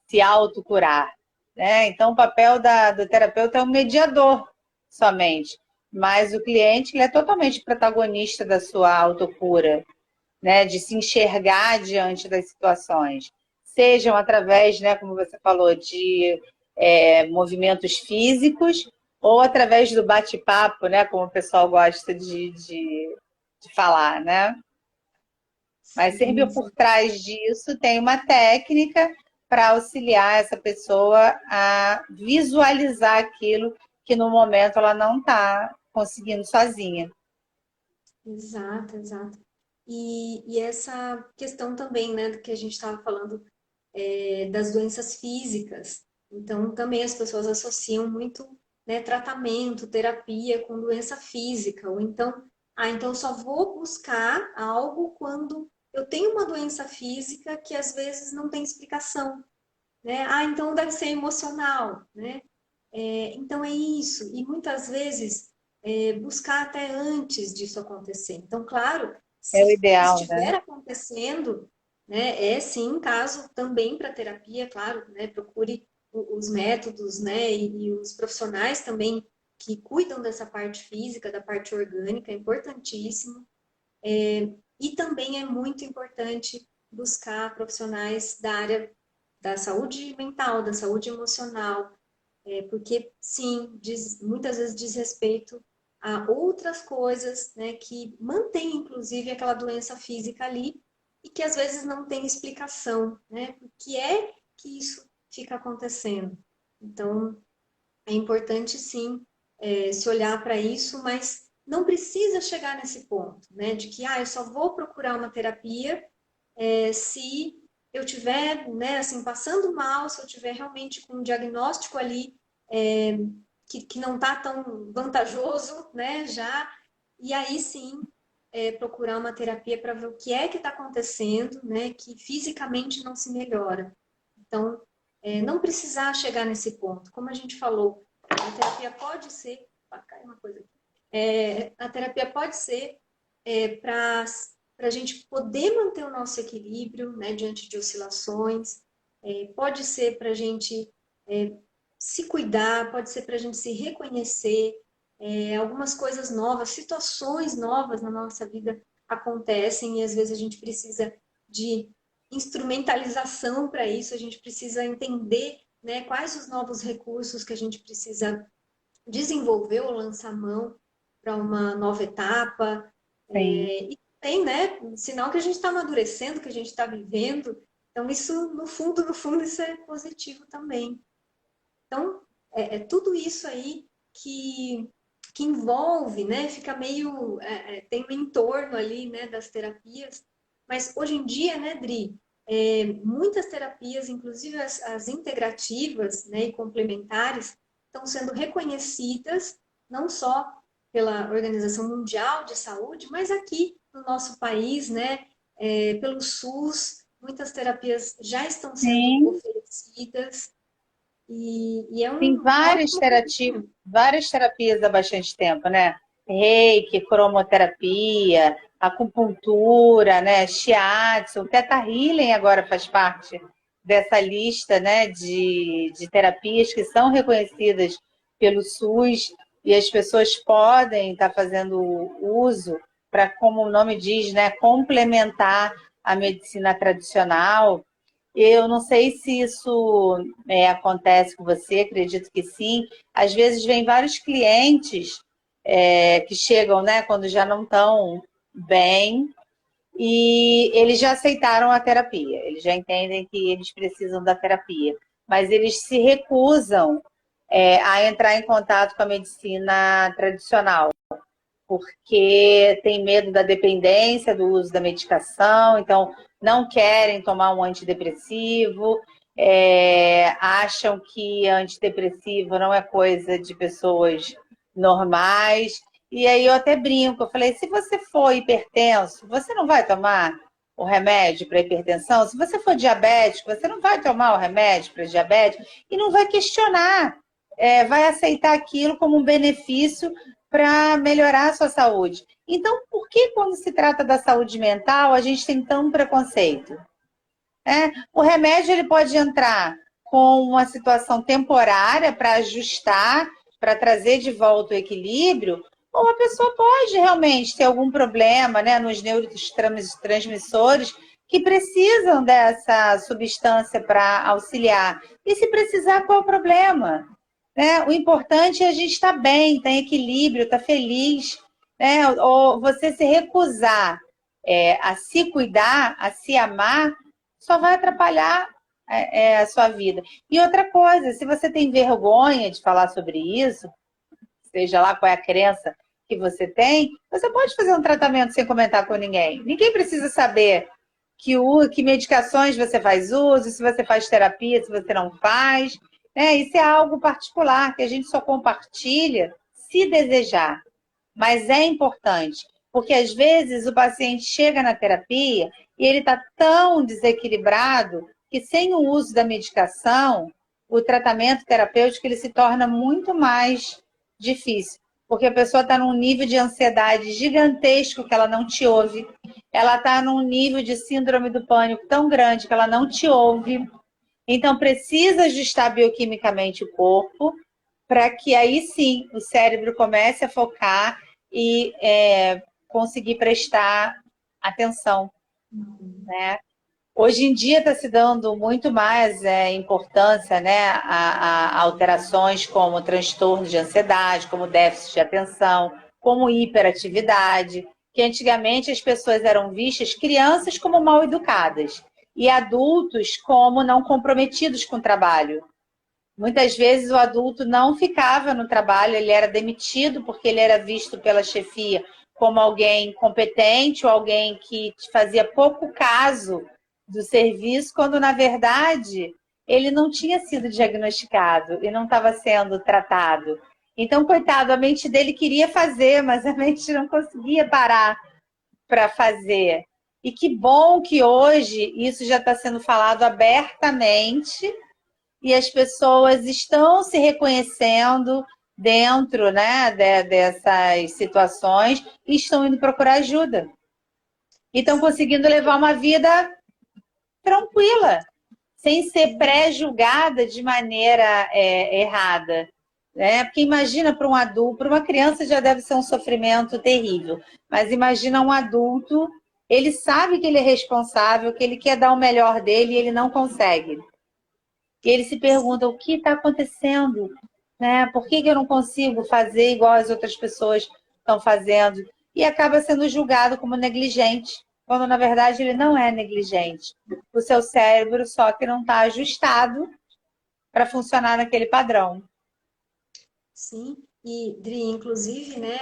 se autocurar, né? Então, o papel do terapeuta é um mediador somente, mas o cliente ele é totalmente protagonista da sua autocura, né? De se enxergar diante das situações, sejam através, né, como você falou, de movimentos físicos ou através do bate-papo, né, como o pessoal gosta de falar, né? Mas sempre sim, por sim. trás disso tem uma técnica para auxiliar essa pessoa a visualizar aquilo que no momento ela não está conseguindo sozinha. Exato, exato. E essa questão também, né, do que a gente estava falando, das doenças físicas. Então, também as pessoas associam muito, né, tratamento, terapia com doença física. Ou então, então eu só vou buscar algo quando eu tenho uma doença física que às vezes não tem explicação, né? Ah, então deve ser emocional, né? Então é isso. E muitas vezes buscar até antes disso acontecer. Então, claro, É o se ideal, né? estiver acontecendo, né, é sim caso também para terapia, claro, né? Procure os métodos, né? E os profissionais também que cuidam dessa parte física, da parte orgânica, é importantíssimo. E também é muito importante buscar profissionais da área da saúde mental, da saúde emocional, porque sim, muitas vezes diz respeito a outras coisas, né, que mantém inclusive aquela doença física ali e que às vezes não tem explicação, né? Por que é que isso fica acontecendo? Então, é importante sim se olhar para isso, mas não precisa chegar nesse ponto, né? De que eu só vou procurar uma terapia se eu tiver, né, assim, passando mal, se eu tiver realmente com um diagnóstico ali é, que não está tão vantajoso, né, já, e aí sim procurar uma terapia para ver o que é que está acontecendo, né, que fisicamente não se melhora. Então, não precisar chegar nesse ponto. Como a gente falou, a terapia pode ser. Cai uma coisa aqui. A terapia pode ser para a gente poder manter o nosso equilíbrio, né, diante de oscilações, pode ser para a gente se cuidar, pode ser para a gente se reconhecer, algumas coisas novas, situações novas na nossa vida acontecem e às vezes a gente precisa de instrumentalização para isso, a gente precisa entender, né, quais os novos recursos que a gente precisa desenvolver ou lançar mão para uma nova etapa. Sim. E tem, né, sinal que a gente está amadurecendo, que a gente está vivendo. Então, isso, no fundo, isso é positivo também. Então, tudo isso aí que envolve, né? Fica meio. Tem um entorno ali, né, das terapias. Mas hoje em dia, né, Dri, muitas terapias, inclusive as integrativas, né, e complementares, estão sendo reconhecidas não só pela Organização Mundial de Saúde, mas aqui no nosso país, né, pelo SUS, muitas terapias já estão sendo Sim. oferecidas. E é Tem um ótimo. várias terapias há bastante tempo, né? Reiki, cromoterapia, acupuntura, né? Shiatsu, o Theta Healing agora faz parte dessa lista, né? De terapias que são reconhecidas pelo SUS e as pessoas podem estar fazendo uso para, como o nome diz, né? Complementar a medicina tradicional. Eu não sei se isso acontece com você, acredito que sim. Às vezes vem vários clientes que chegam, né, quando já não estão bem, e eles já aceitaram a terapia, eles já entendem que eles precisam da terapia, mas eles se recusam a entrar em contato com a medicina tradicional porque tem medo da dependência do uso da medicação, então não querem tomar um antidepressivo, acham que antidepressivo não é coisa de pessoas normais. E aí eu até brinco, eu falei, se você for hipertenso, você não vai tomar o remédio para hipertensão? Se você for diabético, você não vai tomar o remédio para diabetes e não vai questionar, vai aceitar aquilo como um benefício para melhorar a sua saúde. Então, por que quando se trata da saúde mental a gente tem tanto preconceito? O remédio ele pode entrar com uma situação temporária para ajustar, para trazer de volta o equilíbrio, ou a pessoa pode realmente ter algum problema, né, nos neurotransmissores que precisam dessa substância para auxiliar. E se precisar, qual é o problema? Né? O importante é a gente estar bem, estar em equilíbrio, estar feliz. Né? Ou você se recusar a se cuidar, a se amar, só vai atrapalhar a sua vida. E outra coisa, se você tem vergonha de falar sobre isso, seja lá qual é a crença que você tem, você pode fazer um tratamento sem comentar com ninguém. Ninguém precisa saber que medicações você faz uso, se você faz terapia, se você não faz. Isso é algo particular que a gente só compartilha se desejar. Mas é importante, porque às vezes o paciente chega na terapia e ele está tão desequilibrado que sem o uso da medicação, o tratamento terapêutico ele se torna muito mais difícil, porque a pessoa está num nível de ansiedade gigantesco que ela não te ouve, ela está num nível de síndrome do pânico tão grande que ela não te ouve, então precisa ajustar bioquimicamente o corpo para que aí sim o cérebro comece a focar e conseguir prestar atenção, né? Hoje em dia está se dando muito mais importância, né, a alterações como transtorno de ansiedade, como déficit de atenção, como hiperatividade, que antigamente as pessoas eram vistas, crianças, como mal educadas e adultos como não comprometidos com o trabalho. Muitas vezes o adulto não ficava no trabalho, ele era demitido porque ele era visto pela chefia como alguém competente ou alguém que fazia pouco caso do serviço, quando na verdade ele não tinha sido diagnosticado e não estava sendo tratado. Então, coitado, a mente dele queria fazer, mas a mente não conseguia parar para fazer. E que bom que hoje isso já está sendo falado abertamente e as pessoas estão se reconhecendo dentro, né, dessas situações e estão indo procurar ajuda. E estão conseguindo levar uma vida tranquila, sem ser pré-julgada de maneira errada. Né? Porque imagina para um adulto, para uma criança já deve ser um sofrimento terrível, mas imagina um adulto, ele sabe que ele é responsável, que ele quer dar o melhor dele e ele não consegue. E ele se pergunta o que está acontecendo, né? Por que eu não consigo fazer igual as outras pessoas estão fazendo? E acaba sendo julgado como negligente, quando na verdade ele não é negligente. O seu cérebro só que não está ajustado para funcionar naquele padrão. Sim, e Dri, inclusive, né,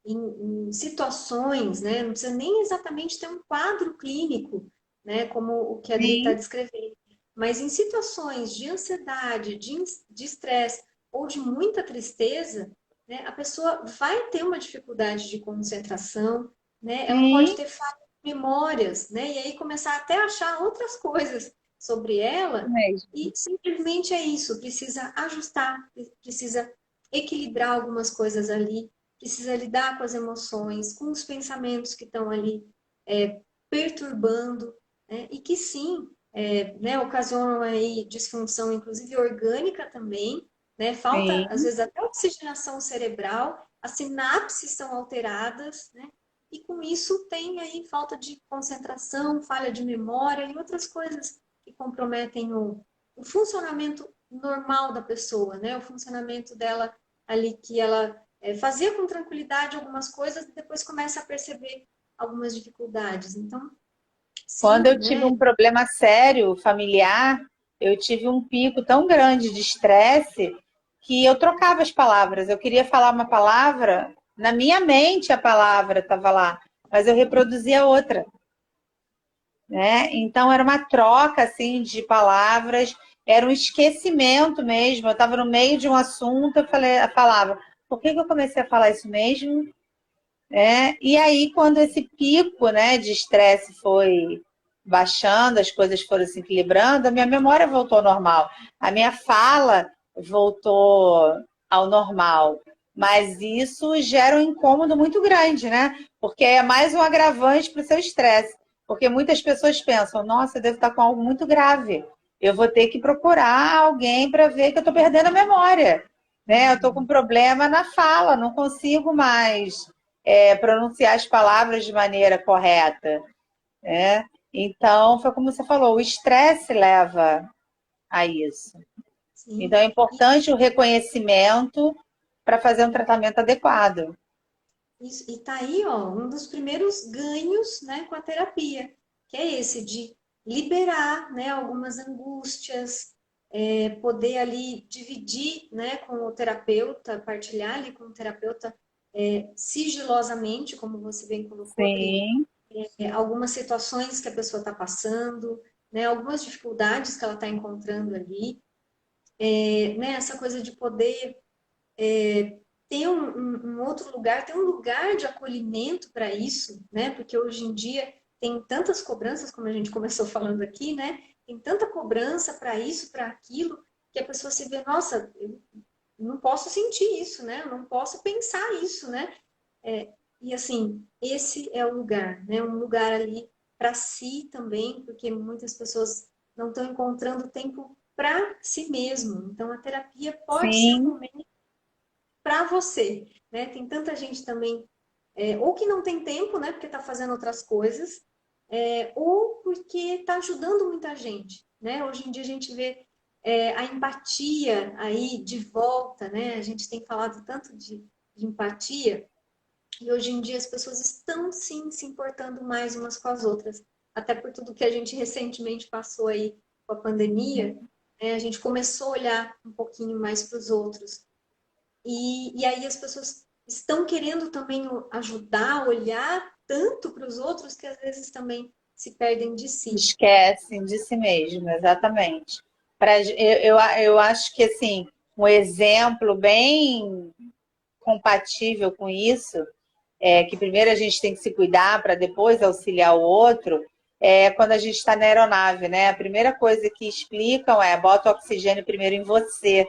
em situações, né, não precisa nem exatamente ter um quadro clínico, né, como o que a Dri está Sim, descrevendo, mas em situações de ansiedade, de estresse ou de muita tristeza, né, a pessoa vai ter uma dificuldade de concentração, né, ela pode sim, ter falha de memórias, né, e aí começar até a achar outras coisas sobre ela, mesmo. e simplesmente é isso, precisa ajustar, precisa equilibrar algumas coisas ali, precisa lidar com as emoções, com os pensamentos que estão ali perturbando, né? E que sim, né, ocasionam aí disfunção, inclusive orgânica também, né? Falta, às Sim. vezes, até oxigenação cerebral, as sinapses são alteradas, né? E com isso tem aí falta de concentração, falha de memória e outras coisas que comprometem o funcionamento normal da pessoa, né? O funcionamento dela ali que ela fazia com tranquilidade algumas coisas e depois começa a perceber algumas dificuldades. Então, Quando sim, eu tive né? um problema sério familiar, eu tive um pico tão grande de estresse que eu trocava as palavras. Eu queria falar uma palavra, na minha mente a palavra estava lá, mas eu reproduzia outra, né? Então era uma troca assim de palavras, era um esquecimento mesmo. Eu estava no meio de um assunto, falava, por que eu comecei a falar isso mesmo? E aí, quando esse pico, né, de estresse foi baixando, as coisas foram se equilibrando, a minha memória voltou ao normal, a minha fala voltou ao normal. Mas isso gera um incômodo muito grande, né? Porque é mais um agravante para o seu estresse. Porque muitas pessoas pensam, nossa, eu devo estar com algo muito grave. Eu vou ter que procurar alguém para ver que eu estou perdendo a memória. Né? Eu estou com problema na fala, não consigo mais pronunciar as palavras de maneira correta, né? Então, foi como você falou, o estresse leva a isso. Sim. Então, é importante o reconhecimento para fazer um tratamento adequado. Isso, e tá aí, ó, um dos primeiros ganhos, né, com a terapia, que é esse de liberar, né, algumas angústias, poder ali dividir, né, com o terapeuta, partilhar ali com o terapeuta sigilosamente, como você bem colocou, Adri, Sim, algumas situações que a pessoa está passando, né, algumas dificuldades que ela está encontrando ali, né, essa coisa de poder ter um outro lugar, ter um lugar de acolhimento para isso, né? Porque hoje em dia tem tantas cobranças, como a gente começou falando aqui, né? Tem tanta cobrança para isso, para aquilo, que a pessoa se vê, nossa, eu não posso sentir isso, né? Eu não posso pensar isso, né? E assim, esse é o lugar, né? Um lugar ali para si também, porque muitas pessoas não estão encontrando tempo para si mesmo. Então, a terapia pode ser um Sim, momento para você, né? Tem tanta gente também, ou que não tem tempo, né? Porque está fazendo outras coisas, ou porque está ajudando muita gente, né? Hoje em dia a gente vê a empatia aí de volta, né? A gente tem falado tanto de empatia, e hoje em dia as pessoas estão sim se importando mais umas com as outras, até por tudo que a gente recentemente passou aí com a pandemia, né? A gente começou a olhar um pouquinho mais para os outros. E aí as pessoas estão querendo também ajudar, olhar tanto para os outros que às vezes também se perdem de si. esquecem de si mesmo, exatamente. Eu acho que assim, um exemplo bem compatível com isso é que primeiro a gente tem que se cuidar para depois auxiliar o outro, é quando a gente está na aeronave, né? A primeira coisa que explicam é bota o oxigênio primeiro em você.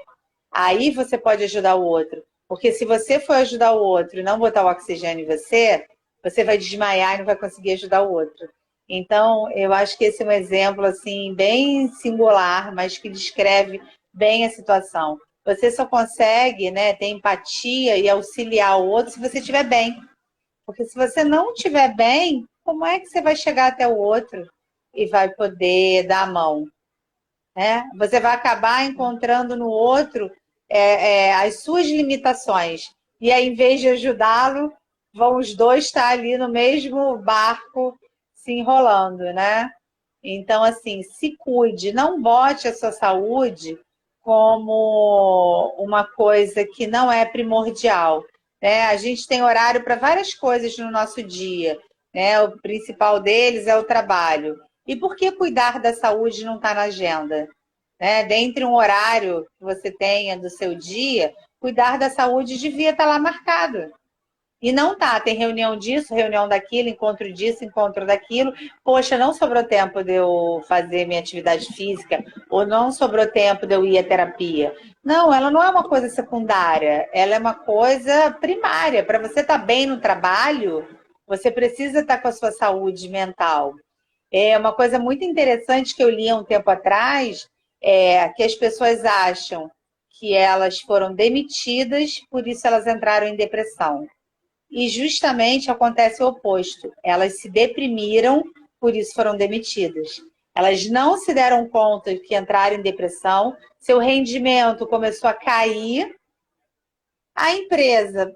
Aí você pode ajudar o outro. Porque se você for ajudar o outro e não botar o oxigênio em você, você vai desmaiar e não vai conseguir ajudar o outro. Então, eu acho que esse é um exemplo assim bem singular, mas que descreve bem a situação. Você só consegue, né, ter empatia e auxiliar o outro se você estiver bem. Porque se você não estiver bem, como é que você vai chegar até o outro e vai poder dar a mão? Né? Você vai acabar encontrando no outro as suas limitações. E aí, em vez de ajudá-lo, vão os dois estar ali no mesmo barco se enrolando, né? Então, assim, se cuide, não bote a sua saúde como uma coisa que não é primordial. Né? A gente tem horário para várias coisas no nosso dia, né? O principal deles é o trabalho. E por que cuidar da saúde não está na agenda? Né? Dentre um horário que você tenha do seu dia, cuidar da saúde devia estar lá marcado. E não tá, tem reunião disso, reunião daquilo, encontro disso, encontro daquilo. Poxa, não sobrou tempo de eu fazer minha atividade física, ou não sobrou tempo de eu ir à terapia. Não, ela não é uma coisa secundária, ela é uma coisa primária. Para você estar bem no trabalho, você precisa estar com a sua saúde mental. É uma coisa muito interessante que eu li há um tempo atrás, que as pessoas acham que elas foram demitidas, por isso elas entraram em depressão. E justamente acontece o oposto. Elas se deprimiram, por isso foram demitidas. Elas não se deram conta que entraram em depressão, seu rendimento começou a cair. A empresa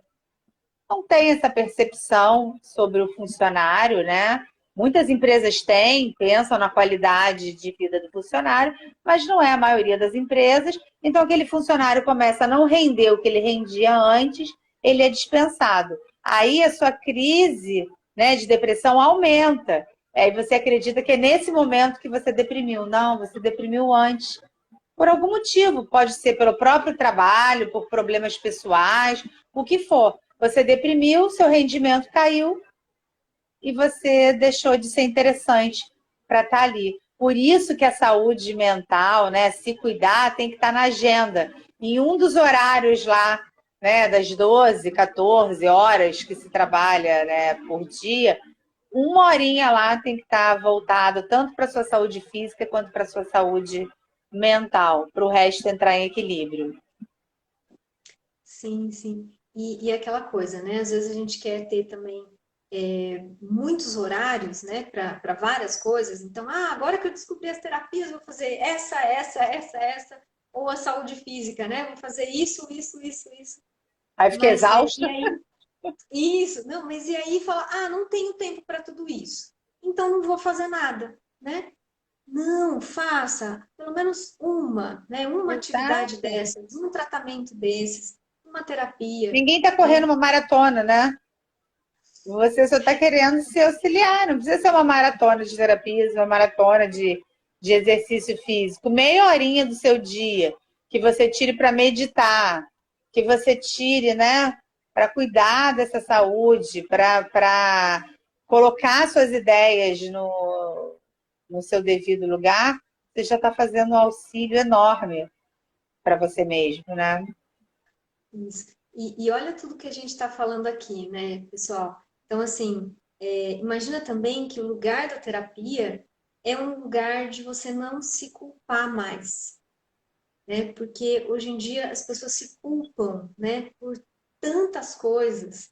não tem essa percepção sobre o funcionário, né? Muitas empresas têm, pensam na qualidade de vida do funcionário, mas não é a maioria das empresas. Então, aquele funcionário começa a não render o que ele rendia antes, ele é dispensado. Aí a sua crise, né, de depressão aumenta. Aí você acredita que é nesse momento que você deprimiu. Não, você deprimiu antes. Por algum motivo, pode ser pelo próprio trabalho, por problemas pessoais, o que for. Você deprimiu, seu rendimento caiu e você deixou de ser interessante para estar ali. Por isso que a saúde mental, né, se cuidar, tem que estar na agenda. Em um dos horários lá, né, das 12, 14 horas que se trabalha, né, por dia, uma horinha lá tem que estar voltado tanto para a sua saúde física quanto para a sua saúde mental, para o resto entrar em equilíbrio. Sim, sim. E aquela coisa, né? Às vezes a gente quer ter também muitos horários, né, para várias coisas. Então, agora que eu descobri as terapias, vou fazer essa, ou a saúde física, né? Vou fazer isso. Aí fiquei Mas exausta. e aí isso, não, mas e aí fala, não tenho tempo para tudo isso. Então não vou fazer nada, né? Não, faça pelo menos uma, né? Uma atividade Exato. dessas, um tratamento desses, uma terapia, Ninguém está né? correndo uma maratona, né? Você só está querendo se auxiliar, não precisa ser uma maratona de terapias, uma maratona de exercício físico. Meia horinha do seu dia que você tire para meditar, que você tire, né, para cuidar dessa saúde, para colocar suas ideias no seu devido lugar, você já está fazendo um auxílio enorme para você mesmo, né? Isso. E olha tudo que a gente está falando aqui, né, pessoal? Então, assim, imagina também que o lugar da terapia é um lugar de você não se culpar mais, né? Porque hoje em dia as pessoas se culpam, né, por tantas coisas.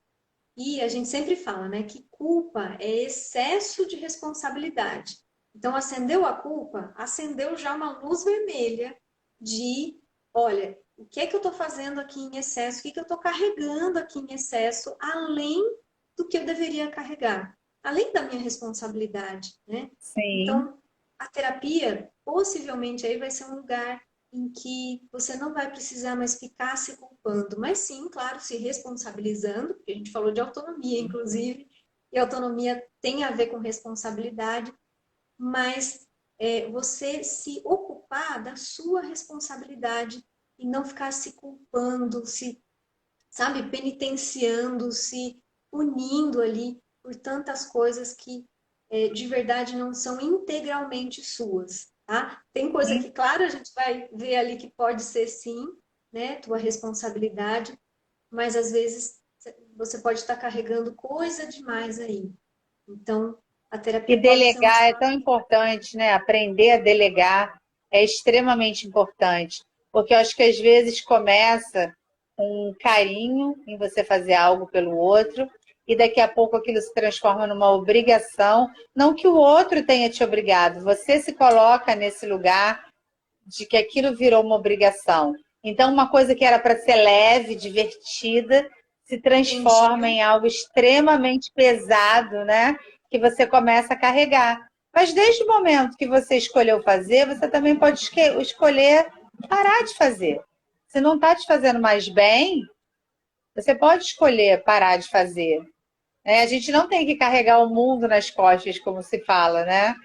E a gente sempre fala, né, que culpa é excesso de responsabilidade. Então, acendeu a culpa, acendeu já uma luz vermelha de, olha, o que é que eu estou fazendo aqui em excesso? O que é que eu estou carregando aqui em excesso, além do que eu deveria carregar, além da minha responsabilidade, né? Sim. Então, a terapia possivelmente aí vai ser um lugar em que você não vai precisar mais ficar se culpando, mas sim, claro, se responsabilizando, porque a gente falou de autonomia, inclusive, e autonomia tem a ver com responsabilidade, mas você se ocupar da sua responsabilidade e não ficar se culpando, se, sabe, penitenciando, se punindo ali por tantas coisas que de verdade não são integralmente suas, tá? Tem coisa que, claro, a gente vai ver ali que pode ser sim, né, tua responsabilidade, mas às vezes você pode estar carregando coisa demais aí. Então, a E terapia pode ser um delegar é tão espaço. importante, né? Aprender a delegar é extremamente importante, porque eu acho que às vezes começa um carinho em você fazer algo pelo outro, e daqui a pouco aquilo se transforma numa obrigação. Não que o outro tenha te obrigado, você se coloca nesse lugar de que aquilo virou uma obrigação. Então, uma coisa que era para ser leve, divertida, se Um dia, transforma em algo extremamente pesado, né? Que você começa a carregar. Mas desde o momento que você escolheu fazer, você também pode escolher parar de fazer. Se não está te fazendo mais bem, você pode escolher parar de fazer. A gente não tem que carregar o mundo nas costas, como se fala, né?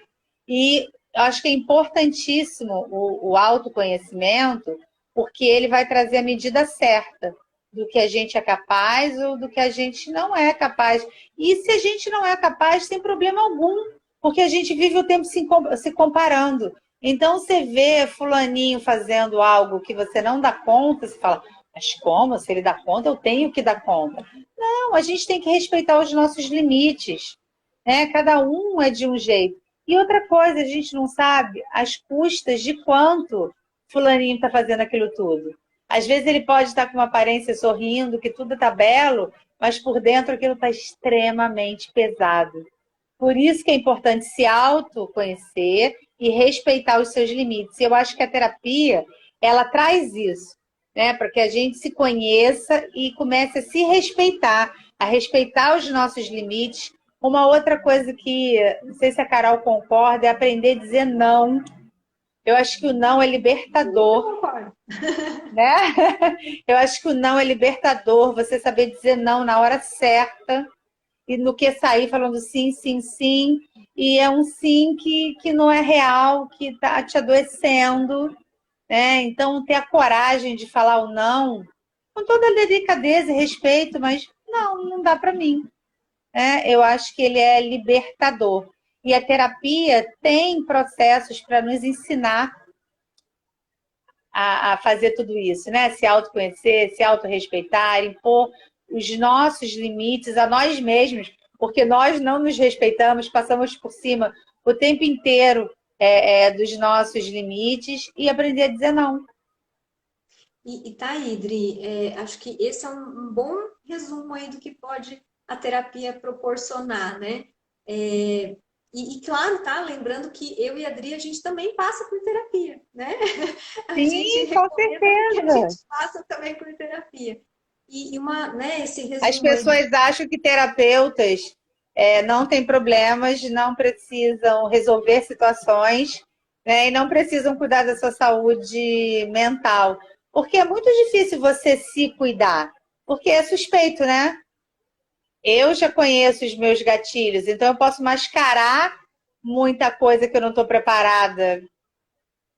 E eu acho que é importantíssimo o autoconhecimento, porque ele vai trazer a medida certa do que a gente é capaz ou do que a gente não é capaz. E se a gente não é capaz, sem problema algum, porque a gente vive o tempo se comparando. Então, você vê fulaninho fazendo algo que você não dá conta, você fala, mas como? Se ele dá conta, eu tenho que dar conta. Não, a gente tem que respeitar os nossos limites, né? Cada um é de um jeito. E outra coisa, a gente não sabe as custas de quanto fulaninho está fazendo aquilo tudo. Às vezes ele pode estar com uma aparência sorrindo, que tudo está belo, mas por dentro aquilo está extremamente pesado. Por isso que é importante se autoconhecer e respeitar os seus limites. E eu acho que a terapia, ela traz isso, né? Para que a gente se conheça e comece a se respeitar, a respeitar os nossos limites. Uma outra coisa que, não sei se a Carol concorda, é aprender a dizer não. Eu acho que o não é super libertador, concordo. né? Eu acho que o não é libertador, você saber dizer não na hora certa e no que sair falando sim, sim, sim, e é um sim que não é real, que está te adoecendo, né? Então, ter a coragem de falar o não, com toda a delicadeza e respeito, mas não dá para mim. Né? Eu acho que ele é libertador. E a terapia tem processos para nos ensinar a fazer tudo isso, né? Se autoconhecer, se autorrespeitar, impor os nossos limites a nós mesmos, porque nós não nos respeitamos, passamos por cima o tempo inteiro dos nossos limites e aprender a dizer não. E tá aí, Idri, acho que esse é um bom resumo aí do que pode a terapia proporcionar, né? Claro, tá? Lembrando que eu e a Adri, a gente também passa por terapia, né? A gente Sim, com recomenda porque a certeza. gente passa também por terapia. Né, esse As resumo aí pessoas acham que terapeutas não têm problemas, não precisam resolver situações, né, e não precisam cuidar da sua saúde mental. Porque é muito difícil você se cuidar, porque é suspeito, né? Eu já conheço os meus gatilhos, então eu posso mascarar muita coisa que eu não estou preparada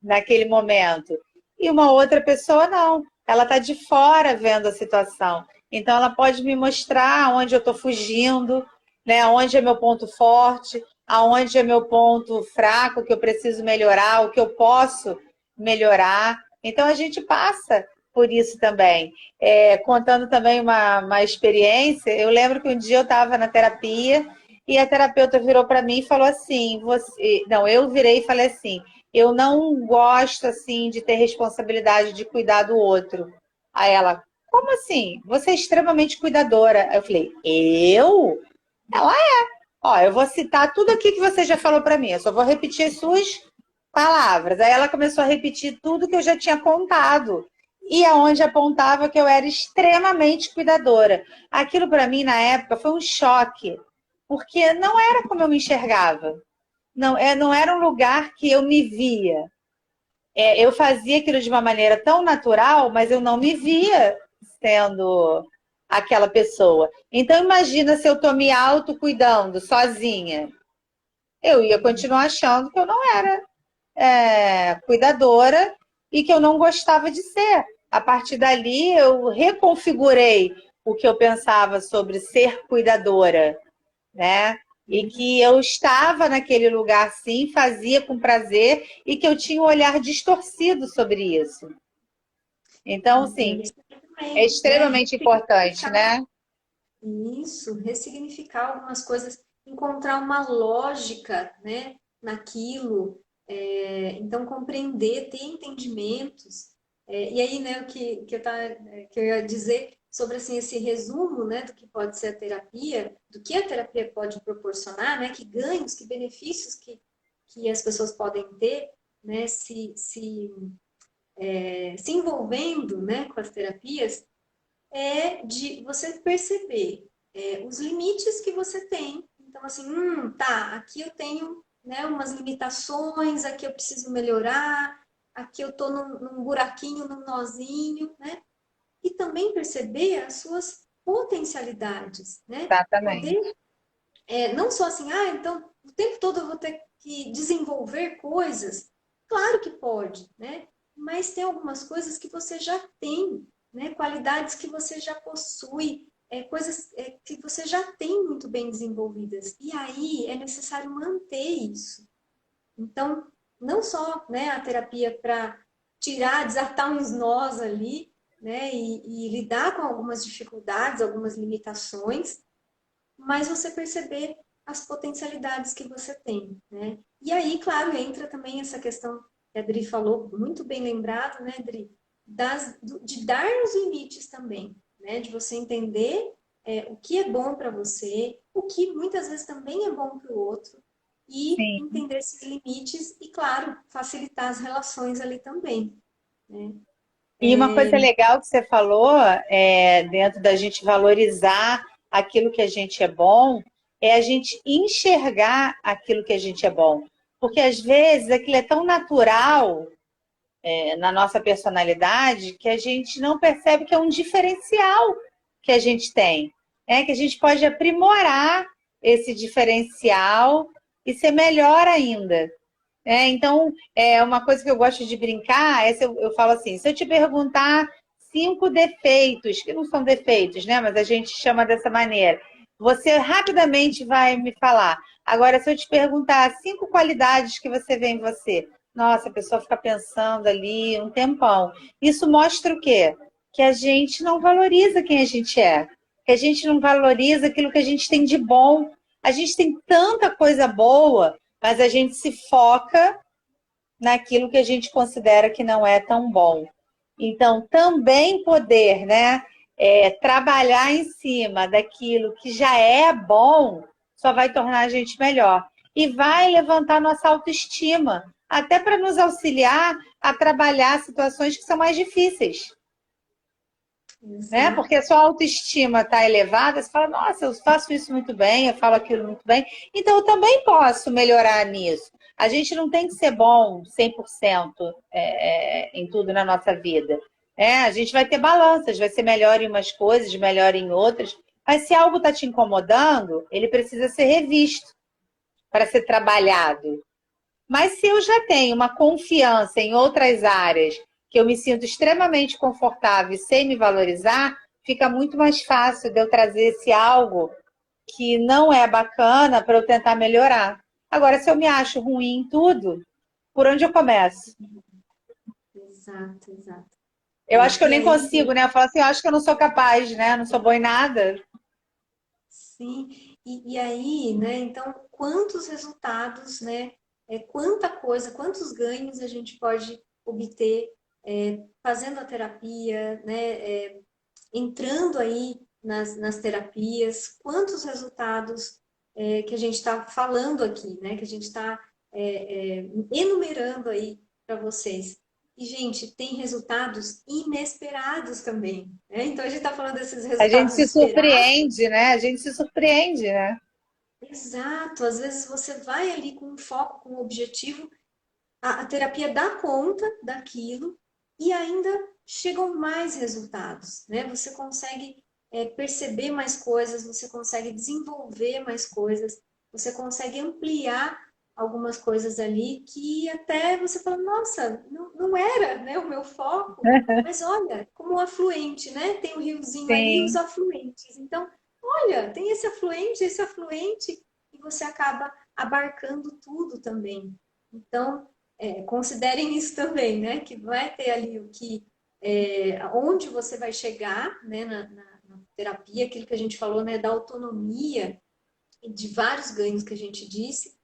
naquele momento. E uma outra pessoa não. Ela está de fora vendo a situação. Então ela pode me mostrar onde eu estou fugindo. né? Onde é meu ponto forte, aonde é meu ponto fraco, que eu preciso melhorar, o que eu posso melhorar. Então, a gente passa por isso também. Contando também uma experiência, eu lembro que um dia eu estava na terapia e a terapeuta virou para mim e falou assim, não, eu virei e falei assim, eu não gosto assim de ter responsabilidade de cuidar do outro. Aí ela, como assim? Você é extremamente cuidadora. Aí eu falei, eu? Ela, ó, eu vou citar tudo aqui que você já falou para mim, eu só vou repetir as suas palavras. Aí ela começou a repetir tudo que eu já tinha contado. E aonde apontava que eu era extremamente cuidadora. Aquilo para mim, na época, foi um choque, porque não era como eu me enxergava. Não era um lugar que eu me via. Eu fazia aquilo de uma maneira tão natural, mas eu não me via sendo aquela pessoa. Então, imagina se eu estou me autocuidando sozinha. Eu ia continuar achando que eu não era cuidadora e que eu não gostava de ser. A partir dali, eu reconfigurei o que eu pensava sobre ser cuidadora, né? E que eu estava naquele lugar, sim, fazia com prazer e que eu tinha um olhar distorcido sobre isso. Então, sim, é Também, né? extremamente importante, né? Isso, ressignificar algumas coisas, encontrar uma lógica, né, naquilo, então compreender, ter entendimentos. E aí, né, que eu ia dizer sobre assim, esse resumo, né, do que pode ser a terapia, do que a terapia pode proporcionar, né, que ganhos, que benefícios que as pessoas podem ter, né, se envolvendo, né, com as terapias, de você perceber os limites que você tem. Então, assim, tá, aqui eu tenho, né, umas limitações, aqui eu preciso melhorar, aqui eu tô num buraquinho, num nozinho, né? E também perceber as suas potencialidades, né? Exatamente. Poder, não só assim, então o tempo todo eu vou ter que desenvolver coisas. Claro que pode, né? Mas tem algumas coisas que você já tem, né? Qualidades que você já possui, coisas que você já tem muito bem desenvolvidas. E aí é necessário manter isso. Então, não só, né, a terapia para tirar, desatar uns nós ali, né, e lidar com algumas dificuldades, algumas limitações, mas você perceber as potencialidades que você tem, né? E aí, claro, entra também essa questão que a Adri falou, muito bem lembrado, né, Adri? De dar os limites também, né? De você entender o que é bom para você, o que muitas vezes também é bom para o outro, e Sim. entender esses limites e, claro, facilitar as relações ali também, né? E uma coisa legal que você falou, dentro da gente valorizar aquilo que a gente é bom, é a gente enxergar aquilo que a gente é bom. Porque às vezes aquilo é tão natural, na nossa personalidade, que a gente não percebe que é um diferencial que a gente tem. Que a gente pode aprimorar esse diferencial e ser melhor ainda. Então, uma coisa que eu gosto de brincar eu falo assim: se eu te perguntar 5 defeitos, que não são defeitos, né? Mas a gente chama dessa maneira, você rapidamente vai me falar. Agora, se eu te perguntar 5 qualidades que você vê em você, nossa, a pessoa fica pensando ali um tempão. Isso mostra o quê? Que a gente não valoriza quem a gente é, que a gente não valoriza aquilo que a gente tem de bom. A gente tem tanta coisa boa, mas a gente se foca naquilo que a gente considera que não é tão bom. Então, também poder, né, trabalhar em cima daquilo que já é bom, só vai tornar a gente melhor. E vai levantar nossa autoestima, até para nos auxiliar a trabalhar situações que são mais difíceis. Né? Porque Exato. a sua autoestima está elevada, você fala, nossa, eu faço isso muito bem, eu falo aquilo muito bem, então eu também posso melhorar nisso. A gente não tem que ser bom 100% em tudo na nossa vida. A gente vai ter balanças, vai ser melhor em umas coisas, melhor em outras, mas se algo está te incomodando, ele precisa ser revisto para ser trabalhado. Mas se eu já tenho uma confiança em outras áreas, que eu me sinto extremamente confortável e sei me valorizar, fica muito mais fácil de eu trazer esse algo que não é bacana para eu tentar melhorar. Agora, se eu me acho ruim em tudo, por onde eu começo? Exato, exato. Eu acho que eu E nem aí, consigo, né? Eu falo assim, eu acho que eu não sou capaz, né? Não sou boa em nada. sim, e aí, né? Então, quantos resultados, né? Quanta coisa, quantos ganhos a gente pode obter fazendo a terapia, né? Entrando aí nas terapias, quantos resultados que a gente está falando aqui, né? Que a gente está enumerando aí para vocês. E, gente, tem resultados inesperados também, né? Então, a gente está falando desses A gente resultados se esperados. surpreende, né? A gente se surpreende, né? Exato, às vezes você vai ali com um foco, com um objetivo, a terapia dá conta daquilo e ainda chegam mais resultados, né? Você consegue perceber mais coisas, você consegue desenvolver mais coisas, você consegue ampliar algumas coisas ali que até você fala, nossa, não era, né, o meu foco, mas olha, como um afluente, né? Tem o riozinho ali e os Sim. afluentes. Então, olha, tem esse afluente, e você acaba abarcando tudo também. Então, considerem isso também, né? Que vai ter ali o que, onde você vai chegar, né? Na terapia, aquilo que a gente falou, né? Da autonomia e de vários ganhos que a gente disse,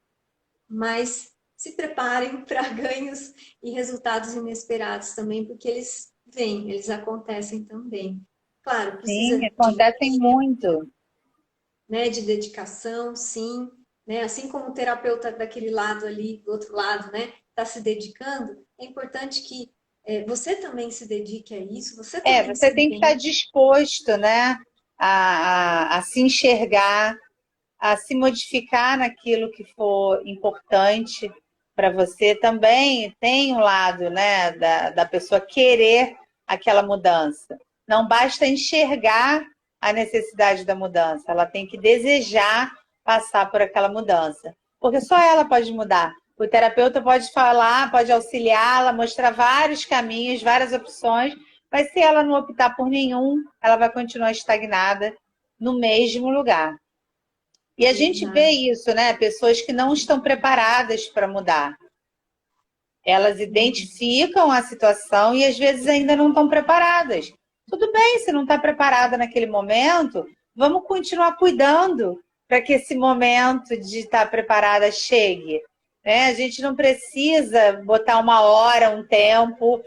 mas se preparem para ganhos e resultados inesperados também, porque eles vêm, eles acontecem também. Claro, Sim, precisa de acontecem muito. né, de dedicação, sim, né? Assim como o terapeuta daquele lado ali, do outro lado, né, está se dedicando, é importante que você também se dedique a isso, você também Você se tem que estar empenhe. disposto, né? A se enxergar, a se modificar naquilo que for importante para você. Também tem um lado, né, da pessoa querer aquela mudança. Não basta enxergar a necessidade da mudança, ela tem que desejar passar por aquela mudança. Porque só ela pode mudar. O terapeuta pode falar, pode auxiliá-la, mostrar vários caminhos, várias opções, mas se ela não optar por nenhum, ela vai continuar estagnada no mesmo lugar. E a gente vê Exato. isso, né? Pessoas que não estão preparadas para mudar. Elas Uhum. identificam a situação e às vezes ainda não estão preparadas. Tudo bem, se não está preparada naquele momento, vamos continuar cuidando para que esse momento de estar preparada chegue. Né? A gente não precisa botar uma hora, um tempo.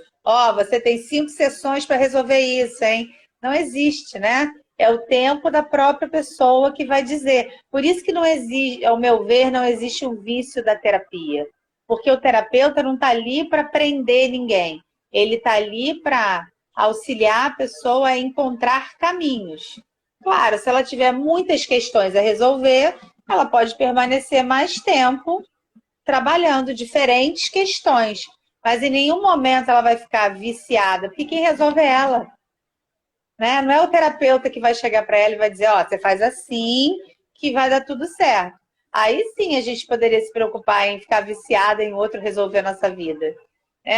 Você tem 5 sessões para resolver isso, hein? Não existe, né? É o tempo da própria pessoa que vai dizer. Por isso que não existe, ao meu ver, não existe o vício da terapia. Porque o terapeuta não está ali para prender ninguém. Ele está ali para auxiliar a pessoa a encontrar caminhos. Claro, se ela tiver muitas questões a resolver, ela pode permanecer mais tempo trabalhando diferentes questões. Mas em nenhum momento ela vai ficar viciada, porque quem resolve é ela. Né? Não é o terapeuta que vai chegar para ela e vai dizer, você faz assim que vai dar tudo certo. Aí sim a gente poderia se preocupar em ficar viciada em outro resolver a nossa vida.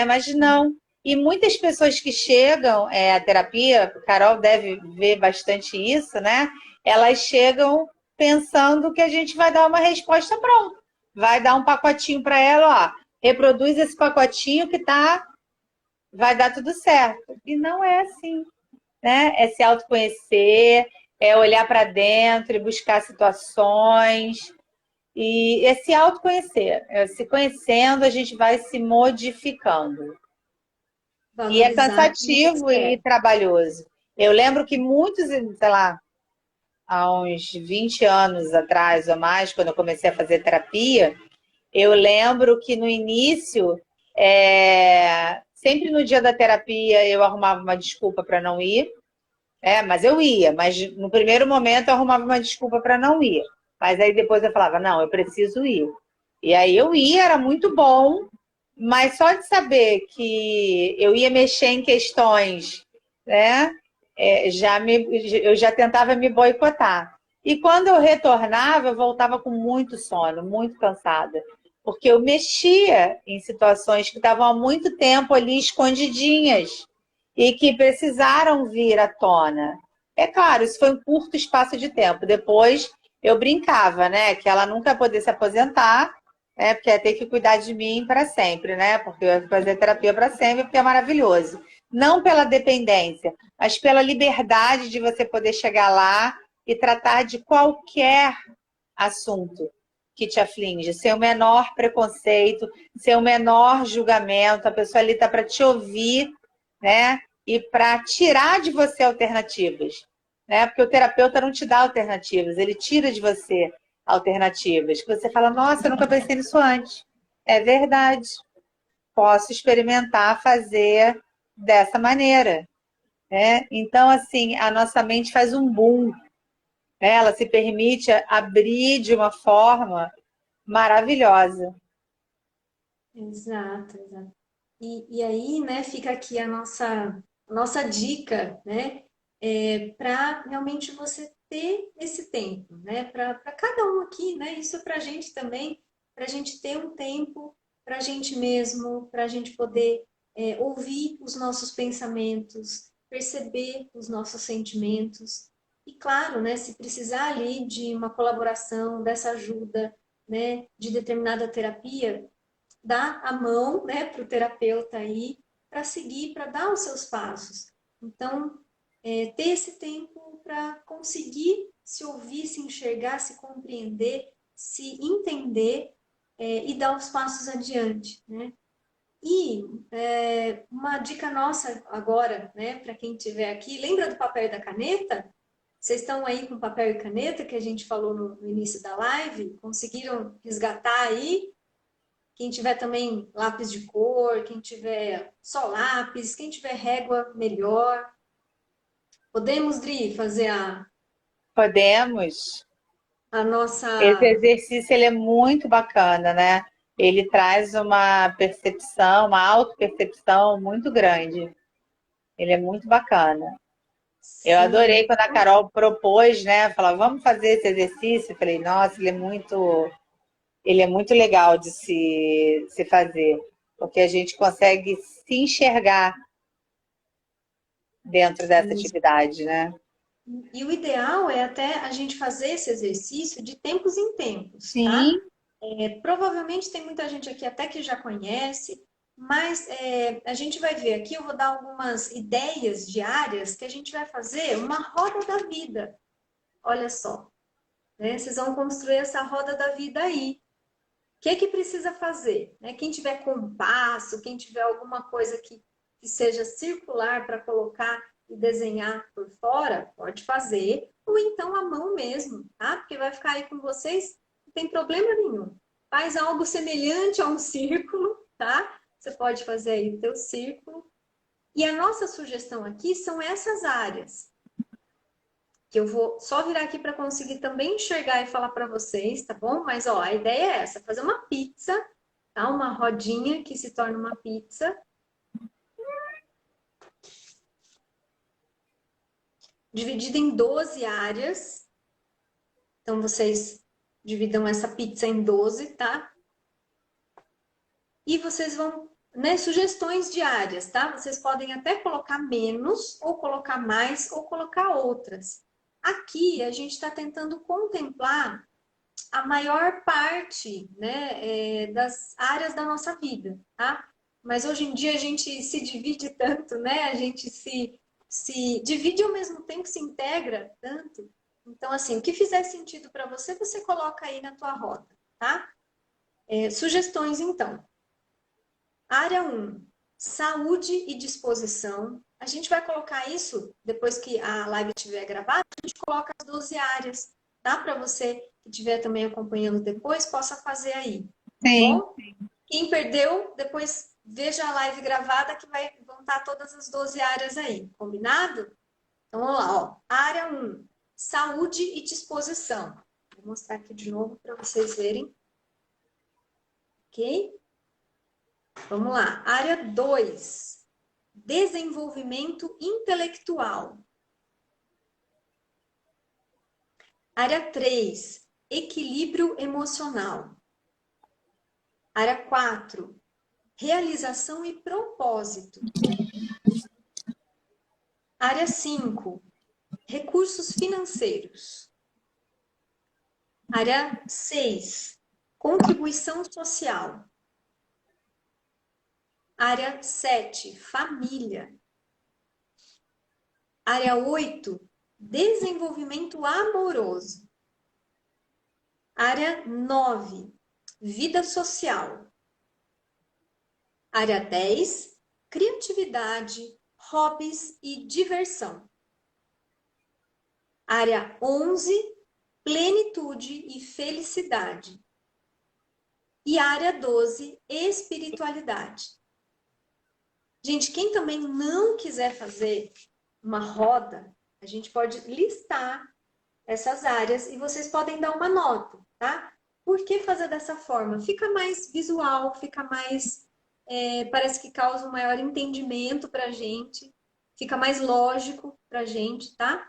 Mas não. E muitas pessoas que chegam à terapia, a Carol deve ver bastante isso, né? Elas chegam pensando que a gente vai dar uma resposta pronta. Vai dar um pacotinho para ela, reproduz esse pacotinho que vai dar tudo certo. E não é assim, né? É se autoconhecer, é olhar para dentro e buscar situações. E é se autoconhecer. Se conhecendo, a gente vai se modificando. E é Valorizar quem você cansativo e é. trabalhoso. Eu lembro que muitos, sei lá, há uns 20 anos atrás ou mais, quando eu comecei a fazer terapia, eu lembro que no início, sempre no dia da terapia, eu arrumava uma desculpa para não ir. Mas eu ia, mas no primeiro momento eu arrumava uma desculpa para não ir. Mas aí depois eu falava, não, eu preciso ir. E aí eu ia, era muito bom, mas só de saber que eu ia mexer em questões, né? Eu já tentava me boicotar. E quando eu retornava, eu voltava com muito sono, muito cansada. Porque eu mexia em situações que estavam há muito tempo ali escondidinhas e que precisaram vir à tona. É claro, isso foi um curto espaço de tempo. Depois eu brincava, né, que ela nunca ia poder se aposentar, né, porque ia ter que cuidar de mim para sempre, né, porque eu ia fazer terapia para sempre, porque é maravilhoso. Não pela dependência, mas pela liberdade de você poder chegar lá e tratar de qualquer assunto que te aflige, sem o menor preconceito, sem o menor julgamento, a pessoa ali está para te ouvir, né? E para tirar de você alternativas, né? Porque o terapeuta não te dá alternativas, ele tira de você alternativas. Que você fala, nossa, eu nunca pensei nisso antes. É verdade. Posso experimentar fazer dessa maneira, né? Então, assim, a nossa mente faz um boom, né? Ela se permite abrir de uma forma maravilhosa. Exato, exato. E aí, né, fica aqui a nossa dica, né, para realmente você ter esse tempo, né, para cada um aqui, né, isso para a gente também, para a gente ter um tempo para a gente mesmo, para a gente poder ouvir os nossos pensamentos, perceber os nossos sentimentos. E claro, né, se precisar ali de uma colaboração, dessa ajuda, né, de determinada terapia, dar a mão, né, para o terapeuta aí, para seguir, para dar os seus passos. Então, ter esse tempo para conseguir se ouvir, se enxergar, se compreender, se entender e dar os passos adiante, né? E uma dica nossa agora, né, para quem estiver aqui, lembra do papel e da caneta? Vocês estão aí com papel e caneta que a gente falou no início da live? Conseguiram resgatar aí? Quem tiver também lápis de cor, quem tiver só lápis, quem tiver régua, melhor. Podemos, Dri, fazer Podemos. a Esse nossa. exercício ele é muito bacana, né? Ele traz uma percepção, uma autopercepção muito grande. Ele é muito bacana. Eu Sim, adorei quando a Carol propôs, né? Falar, vamos fazer esse exercício. Eu falei, nossa, ele é muito legal de se fazer, porque a gente consegue se enxergar dentro dessa atividade, né? e o ideal é até a gente fazer esse exercício de tempos em tempos, tá? Sim, Provavelmente tem muita gente aqui até que já conhece, mas a gente vai ver aqui, eu vou dar algumas ideias diárias que a gente vai fazer uma roda da vida. Olha só, né? Vocês vão construir essa roda da vida aí. O que é que precisa fazer? Né? Quem tiver compasso, quem tiver alguma coisa que seja circular para colocar e desenhar por fora, pode fazer, ou então a mão mesmo, tá? Porque vai ficar aí com vocês, não tem problema nenhum. Faz algo semelhante a um círculo, tá? Você pode fazer aí o teu círculo. E a nossa sugestão aqui são essas áreas que eu vou só virar aqui para conseguir também enxergar e falar para vocês, tá bom? Mas ó, a ideia é essa, fazer uma pizza, tá? Uma rodinha que se torna uma pizza, dividida em 12 áreas. Então vocês dividam essa pizza em 12, tá? E vocês vão, né, sugestões diárias, tá? Vocês podem até colocar menos, ou colocar mais, ou colocar outras. Aqui a gente está tentando contemplar a maior parte, né, das áreas da nossa vida, tá? Mas hoje em dia a gente se divide tanto, né? A gente se divide e ao mesmo tempo se integra tanto. Então, assim, o que fizer sentido para você, você coloca aí na tua roda, tá? Sugestões, então. Área 1, saúde e disposição. A gente vai colocar isso, depois que a live estiver gravada, a gente coloca as 12 áreas, tá? Para você que estiver também acompanhando depois, possa fazer aí, tá sim. bom? Quem perdeu, depois veja a live gravada que vão estar todas as 12 áreas aí, combinado? Então, vamos lá, ó. Área 1, saúde e disposição. Vou mostrar aqui de novo para vocês verem. Ok? Vamos lá. Área 2, desenvolvimento intelectual. Área 3, equilíbrio emocional. Área 4, realização e propósito. Área 5, recursos financeiros. Área 6, contribuição social. Área 7, família. Área 8, desenvolvimento amoroso. Área 9, vida social. Área 10, criatividade, hobbies e diversão. Área 11, plenitude e felicidade. E área 12, espiritualidade. Gente, quem também não quiser fazer uma roda, a gente pode listar essas áreas e vocês podem dar uma nota, tá? Por que fazer dessa forma? Fica mais visual, fica mais... parece que causa um maior entendimento para a gente, fica mais lógico para a gente, tá?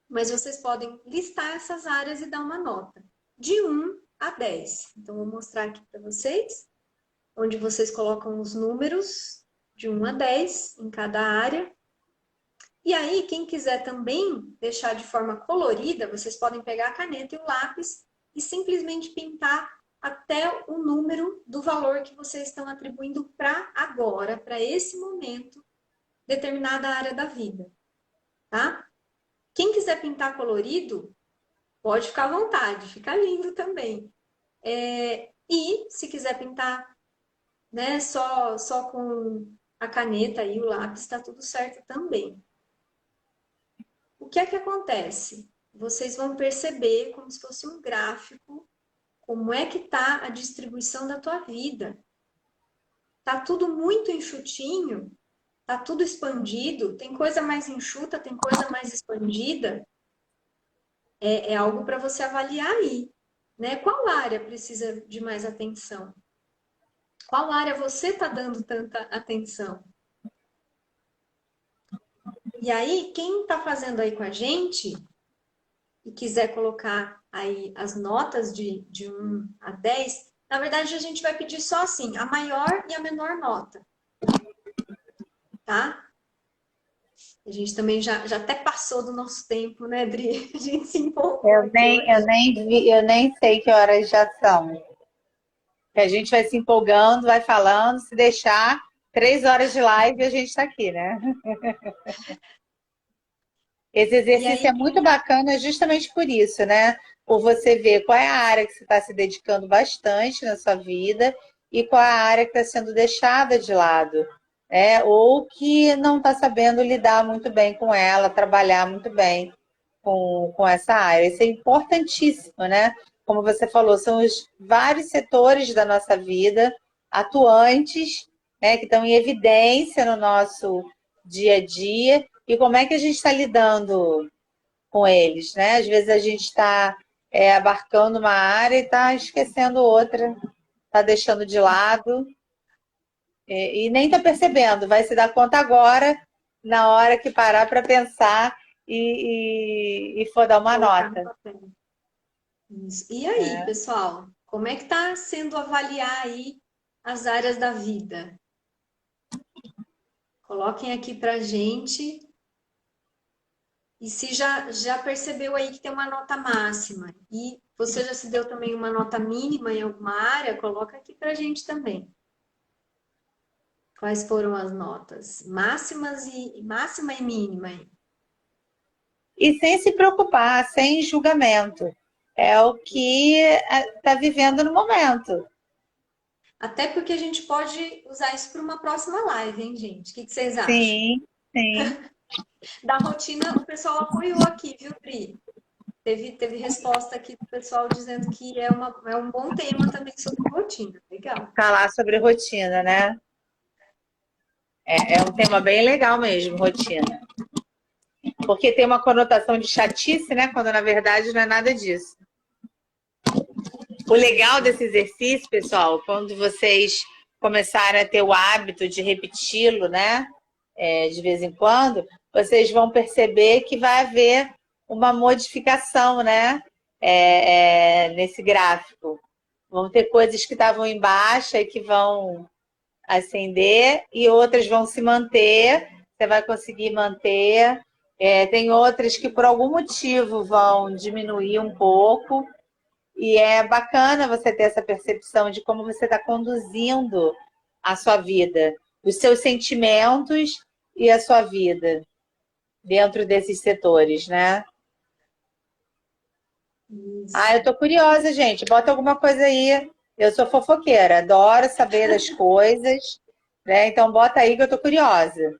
Mas vocês podem listar essas áreas e dar uma nota, de 1 a 10. Então, vou mostrar aqui para vocês, onde vocês colocam os números de 1 a 10 em cada área. E aí, quem quiser também deixar de forma colorida, vocês podem pegar a caneta e o lápis e simplesmente pintar até o número do valor que vocês estão atribuindo para agora, para esse momento, determinada área da vida, tá? Quem quiser pintar colorido, pode ficar à vontade, fica lindo também. E se quiser pintar, né, só com a caneta e o lápis, está tudo certo também. O que é que acontece? Vocês vão perceber como se fosse um gráfico, como é que está a distribuição da tua vida. Tá tudo muito enxutinho, tá tudo expandido, tem coisa mais enxuta, tem coisa mais expandida. É algo para você avaliar aí, né? Qual área precisa de mais atenção? Qual área você está dando tanta atenção? E aí, quem está fazendo aí com a gente e quiser colocar aí as notas de 1 a 10, na verdade a gente vai pedir só assim, a maior e a menor nota, tá? A gente também já até passou do nosso tempo, né, Dri? A gente se empolgou aqui hoje. Eu nem sei que horas já são. Que a gente vai se empolgando, vai falando, se deixar 3 horas de live e a gente está aqui, né? Esse E exercício é aí, muito bacana justamente por isso, né? Por você ver qual é a área que você está se dedicando bastante na sua vida e qual é a área que está sendo deixada de lado, né? Ou que não está sabendo lidar muito bem com ela, trabalhar muito bem com essa área. Isso é importantíssimo, né? Como você falou, são os vários setores da nossa vida atuantes, né, que estão em evidência no nosso dia a dia. E como é que a gente está lidando com eles, né? Às vezes a gente está abarcando uma área e está esquecendo outra, está deixando de lado e nem está percebendo. Vai se dar conta agora, na hora que parar para pensar e for dar uma colocar no nota. papel. Isso. E aí, pessoal, como é que está sendo avaliar aí as áreas da vida? Coloquem aqui pra gente. E se já percebeu aí que tem uma nota máxima e você já se deu também uma nota mínima em alguma área, coloca aqui pra gente também. Quais foram as notas? Máxima e mínima. E sem se preocupar, sem julgamento. É o que está vivendo no momento. Até porque a gente pode usar isso para uma próxima live, hein, gente? O que vocês acham? Sim, sim. Da rotina, o pessoal apoiou aqui, viu, Pri? Teve resposta aqui do pessoal dizendo que é um bom tema também sobre rotina. Legal. Falar sobre rotina, né? É um tema bem legal mesmo, rotina. Porque tem uma conotação de chatice, né? Quando na verdade não é nada disso. O legal desse exercício, pessoal, quando vocês começarem a ter o hábito de repeti-lo, né? De vez em quando, vocês vão perceber que vai haver uma modificação, né? Nesse gráfico. Vão ter coisas que estavam em baixa e que vão ascender e outras vão se manter. Você vai conseguir manter. Tem outras que por algum motivo vão diminuir um pouco. E é bacana você ter essa percepção de como você está conduzindo a sua vida, os seus sentimentos e a sua vida dentro desses setores, né? Ah, eu tô curiosa, gente. Bota alguma coisa aí. Eu sou fofoqueira, adoro saber das coisas, né? Então bota aí que eu tô curiosa.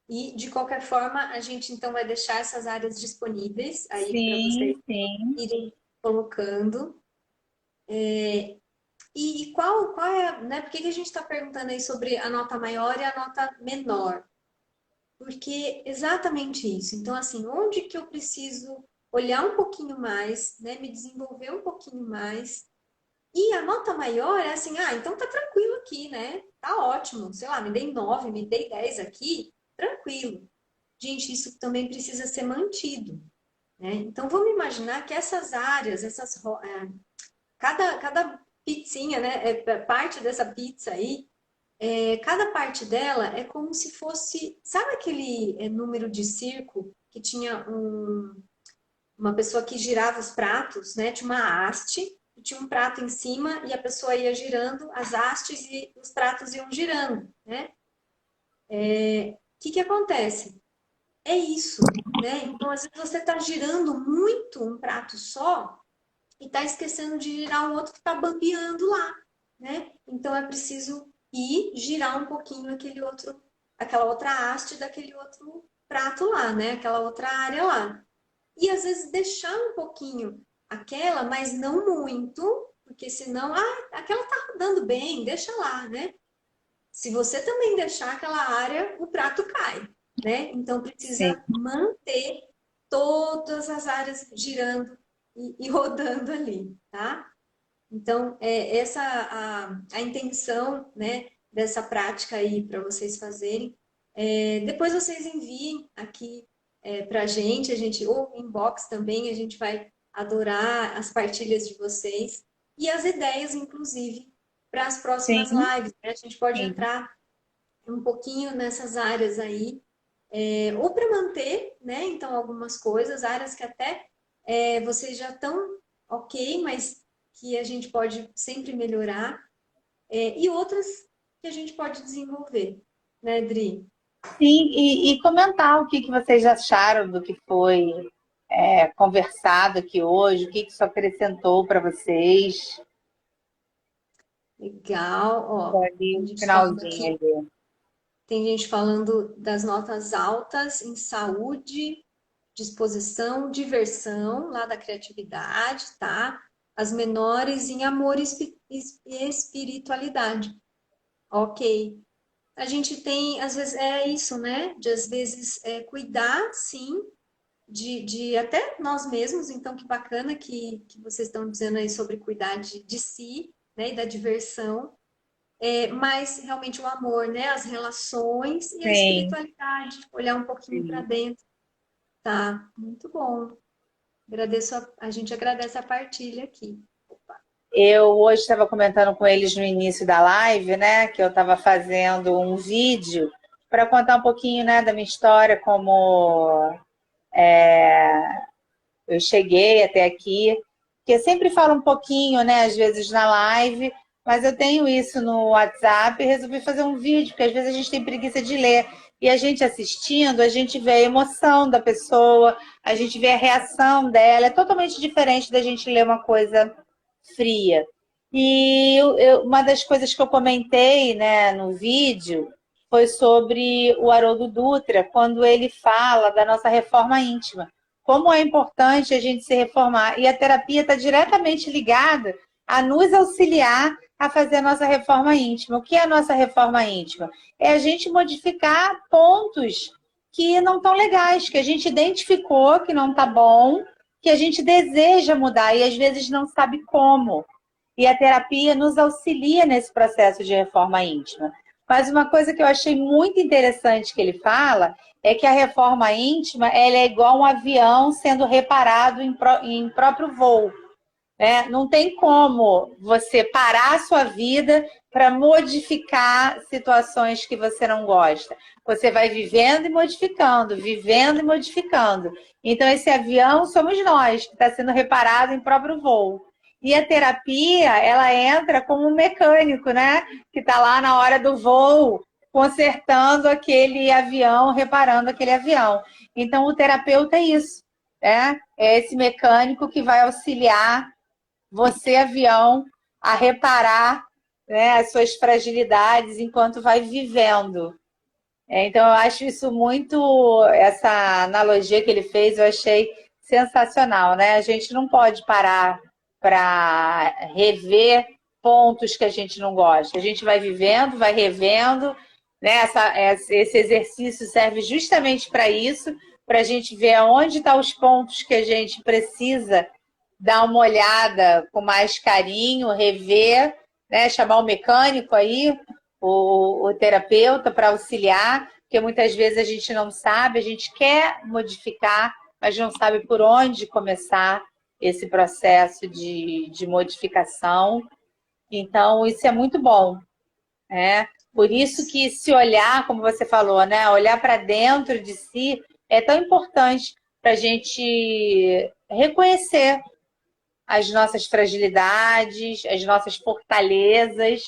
E, de qualquer forma, a gente então vai deixar essas áreas disponíveis aí para vocês Sim, sim. irem colocando. E qual é, né? Por que que a gente está perguntando aí sobre a nota maior e a nota menor? Porque exatamente isso. Então, assim, onde que eu preciso olhar um pouquinho mais, né? Me desenvolver um pouquinho mais. E a nota maior é assim, ah, então tá tranquilo aqui, né? Tá ótimo. Sei lá, me dei 9, me dei 10 aqui, tranquilo. Gente, isso também precisa ser mantido, né? Então, vamos imaginar que essas áreas, cada pizzinha, né? Parte dessa pizza aí, cada parte dela é como se fosse, sabe aquele número de circo que tinha uma pessoa que girava os pratos, né? Tinha uma haste, e tinha um prato em cima e a pessoa ia girando as hastes e os pratos iam girando, né? O que acontece? É isso, né? Então, às vezes você está girando muito um prato só e está esquecendo de girar o outro que está bambeando lá, né? Então, é preciso ir girar um pouquinho aquela outra haste daquele outro prato lá, né? Aquela outra área lá. E às vezes deixar um pouquinho aquela, mas não muito, porque senão, aquela tá rodando bem, deixa lá, né? Se você também deixar aquela área, o prato cai, né? Então Sim. precisa manter todas as áreas girando e rodando ali, tá? Então, é essa a intenção, né, dessa prática aí para vocês fazerem. Depois vocês enviem aqui para a gente, ou inbox também, a gente vai adorar as partilhas de vocês e as ideias, inclusive, para as próximas Sim, lives, né? A gente pode sim. entrar um pouquinho nessas áreas aí, ou para manter, né? Então, algumas coisas, áreas que até vocês já estão ok, mas que a gente pode sempre melhorar, e outras que a gente pode desenvolver, né, Dri? Sim, e comentar o que que vocês acharam do que foi conversado aqui hoje, o que que isso acrescentou para vocês. Legal, ó, Ali, a o gente falando finalzinho aqui, ali. tem gente falando das notas altas em saúde, disposição, diversão, lá da criatividade, tá? As menores em amor e espiritualidade. Ok. A gente tem, às vezes, é isso, né? De, às vezes, cuidar, sim, de até nós mesmos. Então, que bacana que vocês estão dizendo aí sobre cuidar de si, né? E da diversão. Mas, realmente, o amor, né? As relações e a Sim, espiritualidade. Olhar um pouquinho para sim. dentro. Tá, muito bom. Agradeço, a gente agradece a partilha aqui. Opa. Eu hoje estava comentando com eles no início da live, né, que eu estava fazendo um vídeo para contar um pouquinho, né, da minha história, como eu cheguei até aqui, que eu sempre falo um pouquinho, né, às vezes na live, mas eu tenho isso no WhatsApp e resolvi fazer um vídeo, porque às vezes a gente tem preguiça de ler. E a gente assistindo, a gente vê a emoção da pessoa, a gente vê a reação dela, é totalmente diferente da gente ler uma coisa fria. E uma das coisas que eu comentei, né, no vídeo foi sobre o Haroldo Dutra, quando ele fala da nossa reforma íntima. Como é importante a gente se reformar. E a terapia está diretamente ligada a nos auxiliar a fazer a nossa reforma íntima. O que é a nossa reforma íntima? É a gente modificar pontos que não estão legais, que a gente identificou que não está bom, que a gente deseja mudar e às vezes não sabe como. E a terapia nos auxilia nesse processo de reforma íntima. Mas uma coisa que eu achei muito interessante que ele fala é que a reforma íntima ela é igual um avião sendo reparado em próprio voo. Né? Não tem como você parar a sua vida para modificar situações que você não gosta. Você vai vivendo e modificando, vivendo e modificando. Então, esse avião somos nós, que está sendo reparado em próprio voo. E a terapia, ela entra como um mecânico, né? Que está lá na hora do voo, consertando aquele avião, reparando aquele avião. Então, o terapeuta é isso, né? É esse mecânico que vai auxiliar você, avião, a reparar, né, as suas fragilidades enquanto vai vivendo. Então, eu acho isso muito, essa analogia que ele fez, eu achei sensacional, né? A gente não pode parar para rever pontos que a gente não gosta. A gente vai vivendo, vai revendo, né? Esse exercício serve justamente para isso, para a gente ver onde estão os pontos que a gente precisa dar uma olhada com mais carinho, rever, né? Chamar o mecânico aí, o terapeuta para auxiliar, porque muitas vezes a gente não sabe, a gente quer modificar, mas não sabe por onde começar esse processo de modificação. Então, isso é muito bom, né? Por isso que se olhar, como você falou, né? Olhar para dentro de si é tão importante para a gente reconhecer as nossas fragilidades, as nossas fortalezas,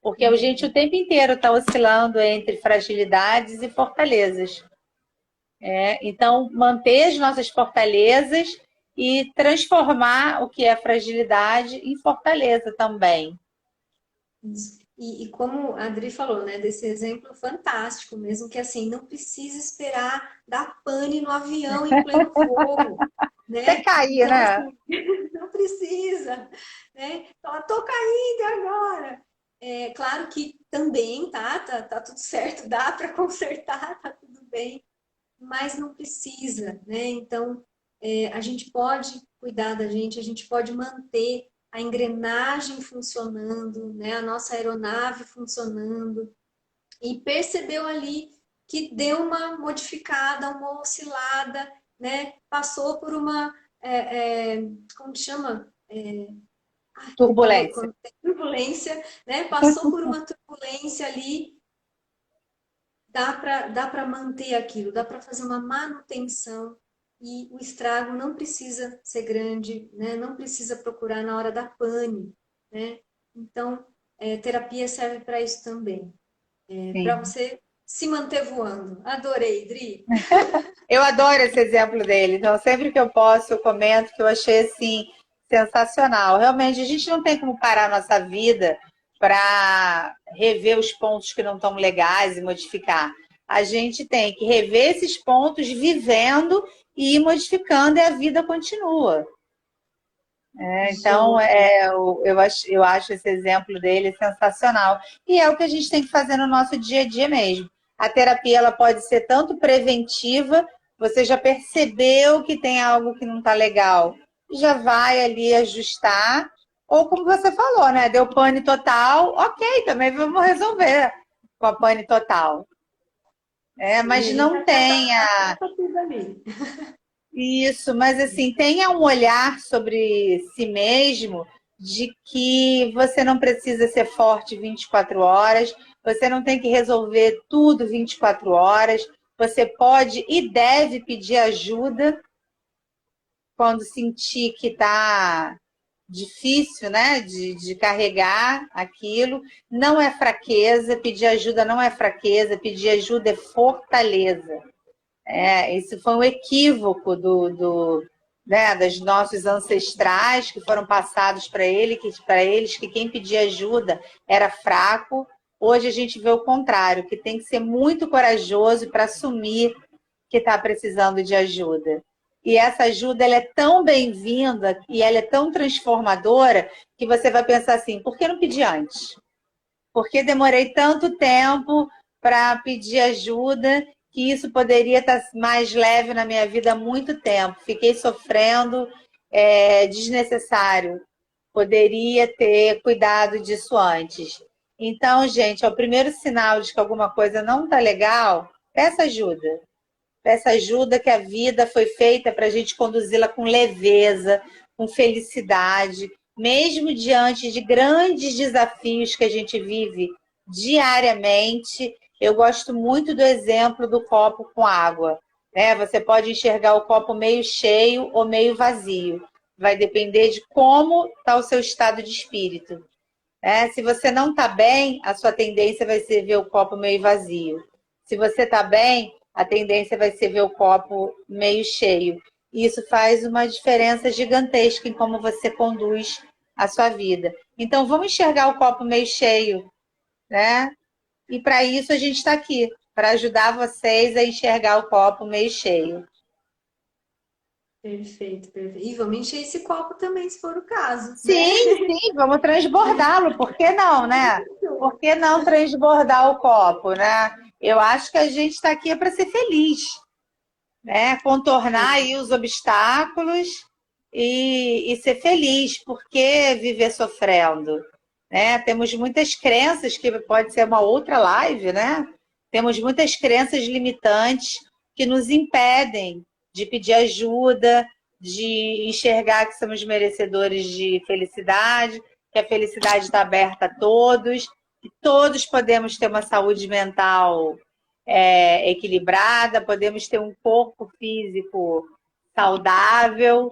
porque a gente o tempo inteiro está oscilando entre fragilidades e fortalezas. Então, manter as nossas fortalezas e transformar o que é fragilidade em fortaleza também. E como a Adri falou, né, desse exemplo fantástico mesmo, que assim, não precisa esperar dar pane no avião em pleno voo, né? Até cair, então, né? Assim, não precisa, né? Então, tô caindo agora. É claro que também tá tudo certo, dá para consertar, tá tudo bem, mas não precisa, né? Então, a gente pode cuidar da gente, a gente pode manter a engrenagem funcionando, né? A nossa aeronave funcionando, e percebeu ali que deu uma modificada, uma oscilada, né? Passou por uma, como chama? Turbulência. Turbulência, né? Passou por uma turbulência ali, dá para manter aquilo, dá para fazer uma manutenção e o estrago não precisa ser grande, né? Não precisa procurar na hora da pane, né? Então, terapia serve para isso também, para você se manter voando. Adorei, Dri. Eu adoro esse exemplo dele, então sempre que eu posso, eu comento que eu achei assim sensacional. Realmente, a gente não tem como parar a nossa vida para rever os pontos que não estão legais e modificar. A gente tem que rever esses pontos vivendo e ir modificando e a vida continua. Então, eu acho esse exemplo dele sensacional. E é o que a gente tem que fazer no nosso dia a dia mesmo. A terapia ela pode ser tanto preventiva, você já percebeu que tem algo que não está legal, já vai ali ajustar, ou como você falou, né? Deu pane total, ok, também vamos resolver com a pane total. Mas não tenha tudo ali. isso, mas assim, tenha um olhar sobre si mesmo de que você não precisa ser forte 24 horas, você não tem que resolver tudo 24 horas, você pode e deve pedir ajuda quando sentir que está difícil, né, de carregar aquilo. Não é fraqueza, pedir ajuda não é fraqueza, pedir ajuda é fortaleza. Isso foi um equívoco né, dos nossos ancestrais que foram passados para eles que quem pedia ajuda era fraco. Hoje a gente vê o contrário, que tem que ser muito corajoso para assumir que está precisando de ajuda. E essa ajuda ela é tão bem-vinda e ela é tão transformadora que você vai pensar assim, por que não pedi antes? Por que demorei tanto tempo para pedir ajuda que isso poderia estar mais leve na minha vida há muito tempo? Fiquei sofrendo desnecessário. Poderia ter cuidado disso antes. Então, gente, é o primeiro sinal de que alguma coisa não está legal, peça ajuda. Peça ajuda, que a vida foi feita para a gente conduzi-la com leveza, com felicidade, mesmo diante de grandes desafios que a gente vive diariamente. Eu gosto muito do exemplo do copo com água, né? Você pode enxergar o copo meio cheio ou meio vazio. Vai depender de como está o seu estado de espírito, né? Se você não está bem, a sua tendência vai ser ver o copo meio vazio. Se você está bem, a tendência vai ser ver o copo meio cheio. E isso faz uma diferença gigantesca em como você conduz a sua vida. Então, vamos enxergar o copo meio cheio, né? E para isso a gente está aqui, para ajudar vocês a enxergar o copo meio cheio. Perfeito, perfeito. E vamos encher esse copo também, se for o caso, né? Sim, sim, vamos transbordá-lo. Por que não, né? Por que não transbordar o copo, né? Eu acho que a gente está aqui para ser feliz, né? Contornar aí os obstáculos e ser feliz. Por que viver sofrendo? Né? Temos muitas crenças, que pode ser uma outra live, né? Temos muitas crenças limitantes que nos impedem de pedir ajuda, de enxergar que somos merecedores de felicidade, que a felicidade está aberta a todos, que todos podemos ter uma saúde mental equilibrada, podemos ter um corpo físico saudável,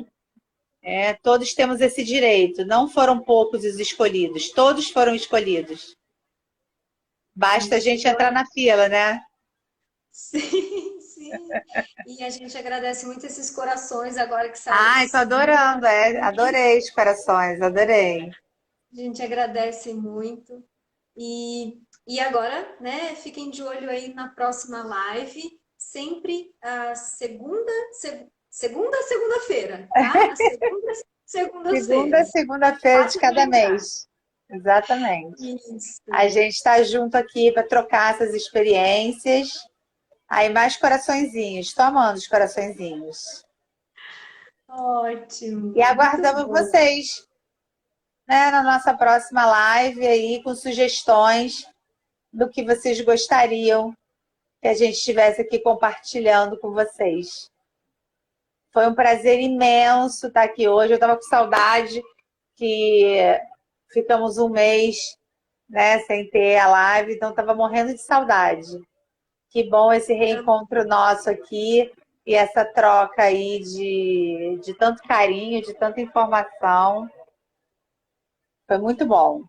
todos temos esse direito. Não foram poucos os escolhidos, todos foram escolhidos. Basta a Isso, gente então, entrar na fila, né? sim, sim. E a gente agradece muito esses corações agora que Ai, tô subiram adorando, aqui. adorei os corações, adorei. A gente agradece muito. E agora, né, fiquem de olho aí na próxima live, sempre a segunda-feira, tá? A Segunda, segundas-feiras. segunda-feira de Fácil de cada lembrar. mês. Exatamente. A Isso. gente está junto aqui para trocar essas experiências. Aí, mais coraçõezinhos. Tô amando os coraçõezinhos. E Ótimo, muito aguardamos bom. vocês, né, na nossa próxima live aí com sugestões do que vocês gostariam que a gente estivesse aqui compartilhando com vocês. Foi um prazer imenso estar aqui hoje. Eu estava com saudade que ficamos um mês, né, sem ter a live, então estava morrendo de saudade. Que bom esse reencontro nosso aqui e essa troca aí de tanto carinho, de tanta informação. Foi muito bom.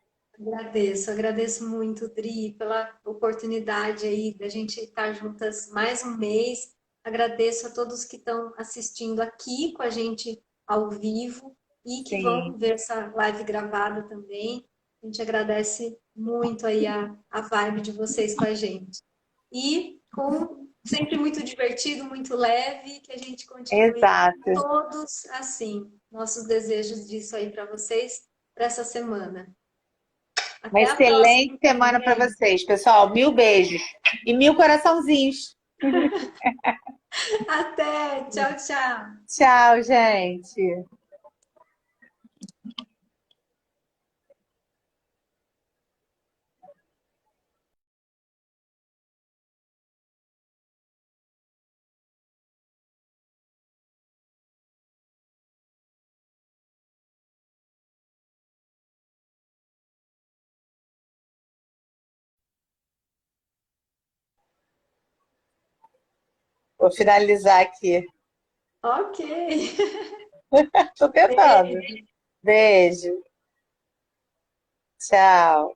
Agradeço muito, Dri, pela oportunidade aí da gente estar juntas mais um mês. Agradeço a todos que estão assistindo aqui com a gente ao vivo e que Sim, vão ver essa live gravada também. A gente agradece muito aí a vibe de vocês com a gente. E com sempre muito divertido, muito leve, que a gente continue exato. todos assim. Nossos desejos disso aí para vocês para essa semana. Uma Até a próxima, excelente então, semana para gente. vocês, pessoal. Mil beijos e mil coraçãozinhos. Até. Tchau, tchau. Tchau, gente. Vou finalizar aqui. Ok. Tô tentando. Beijo. Beijo. Tchau.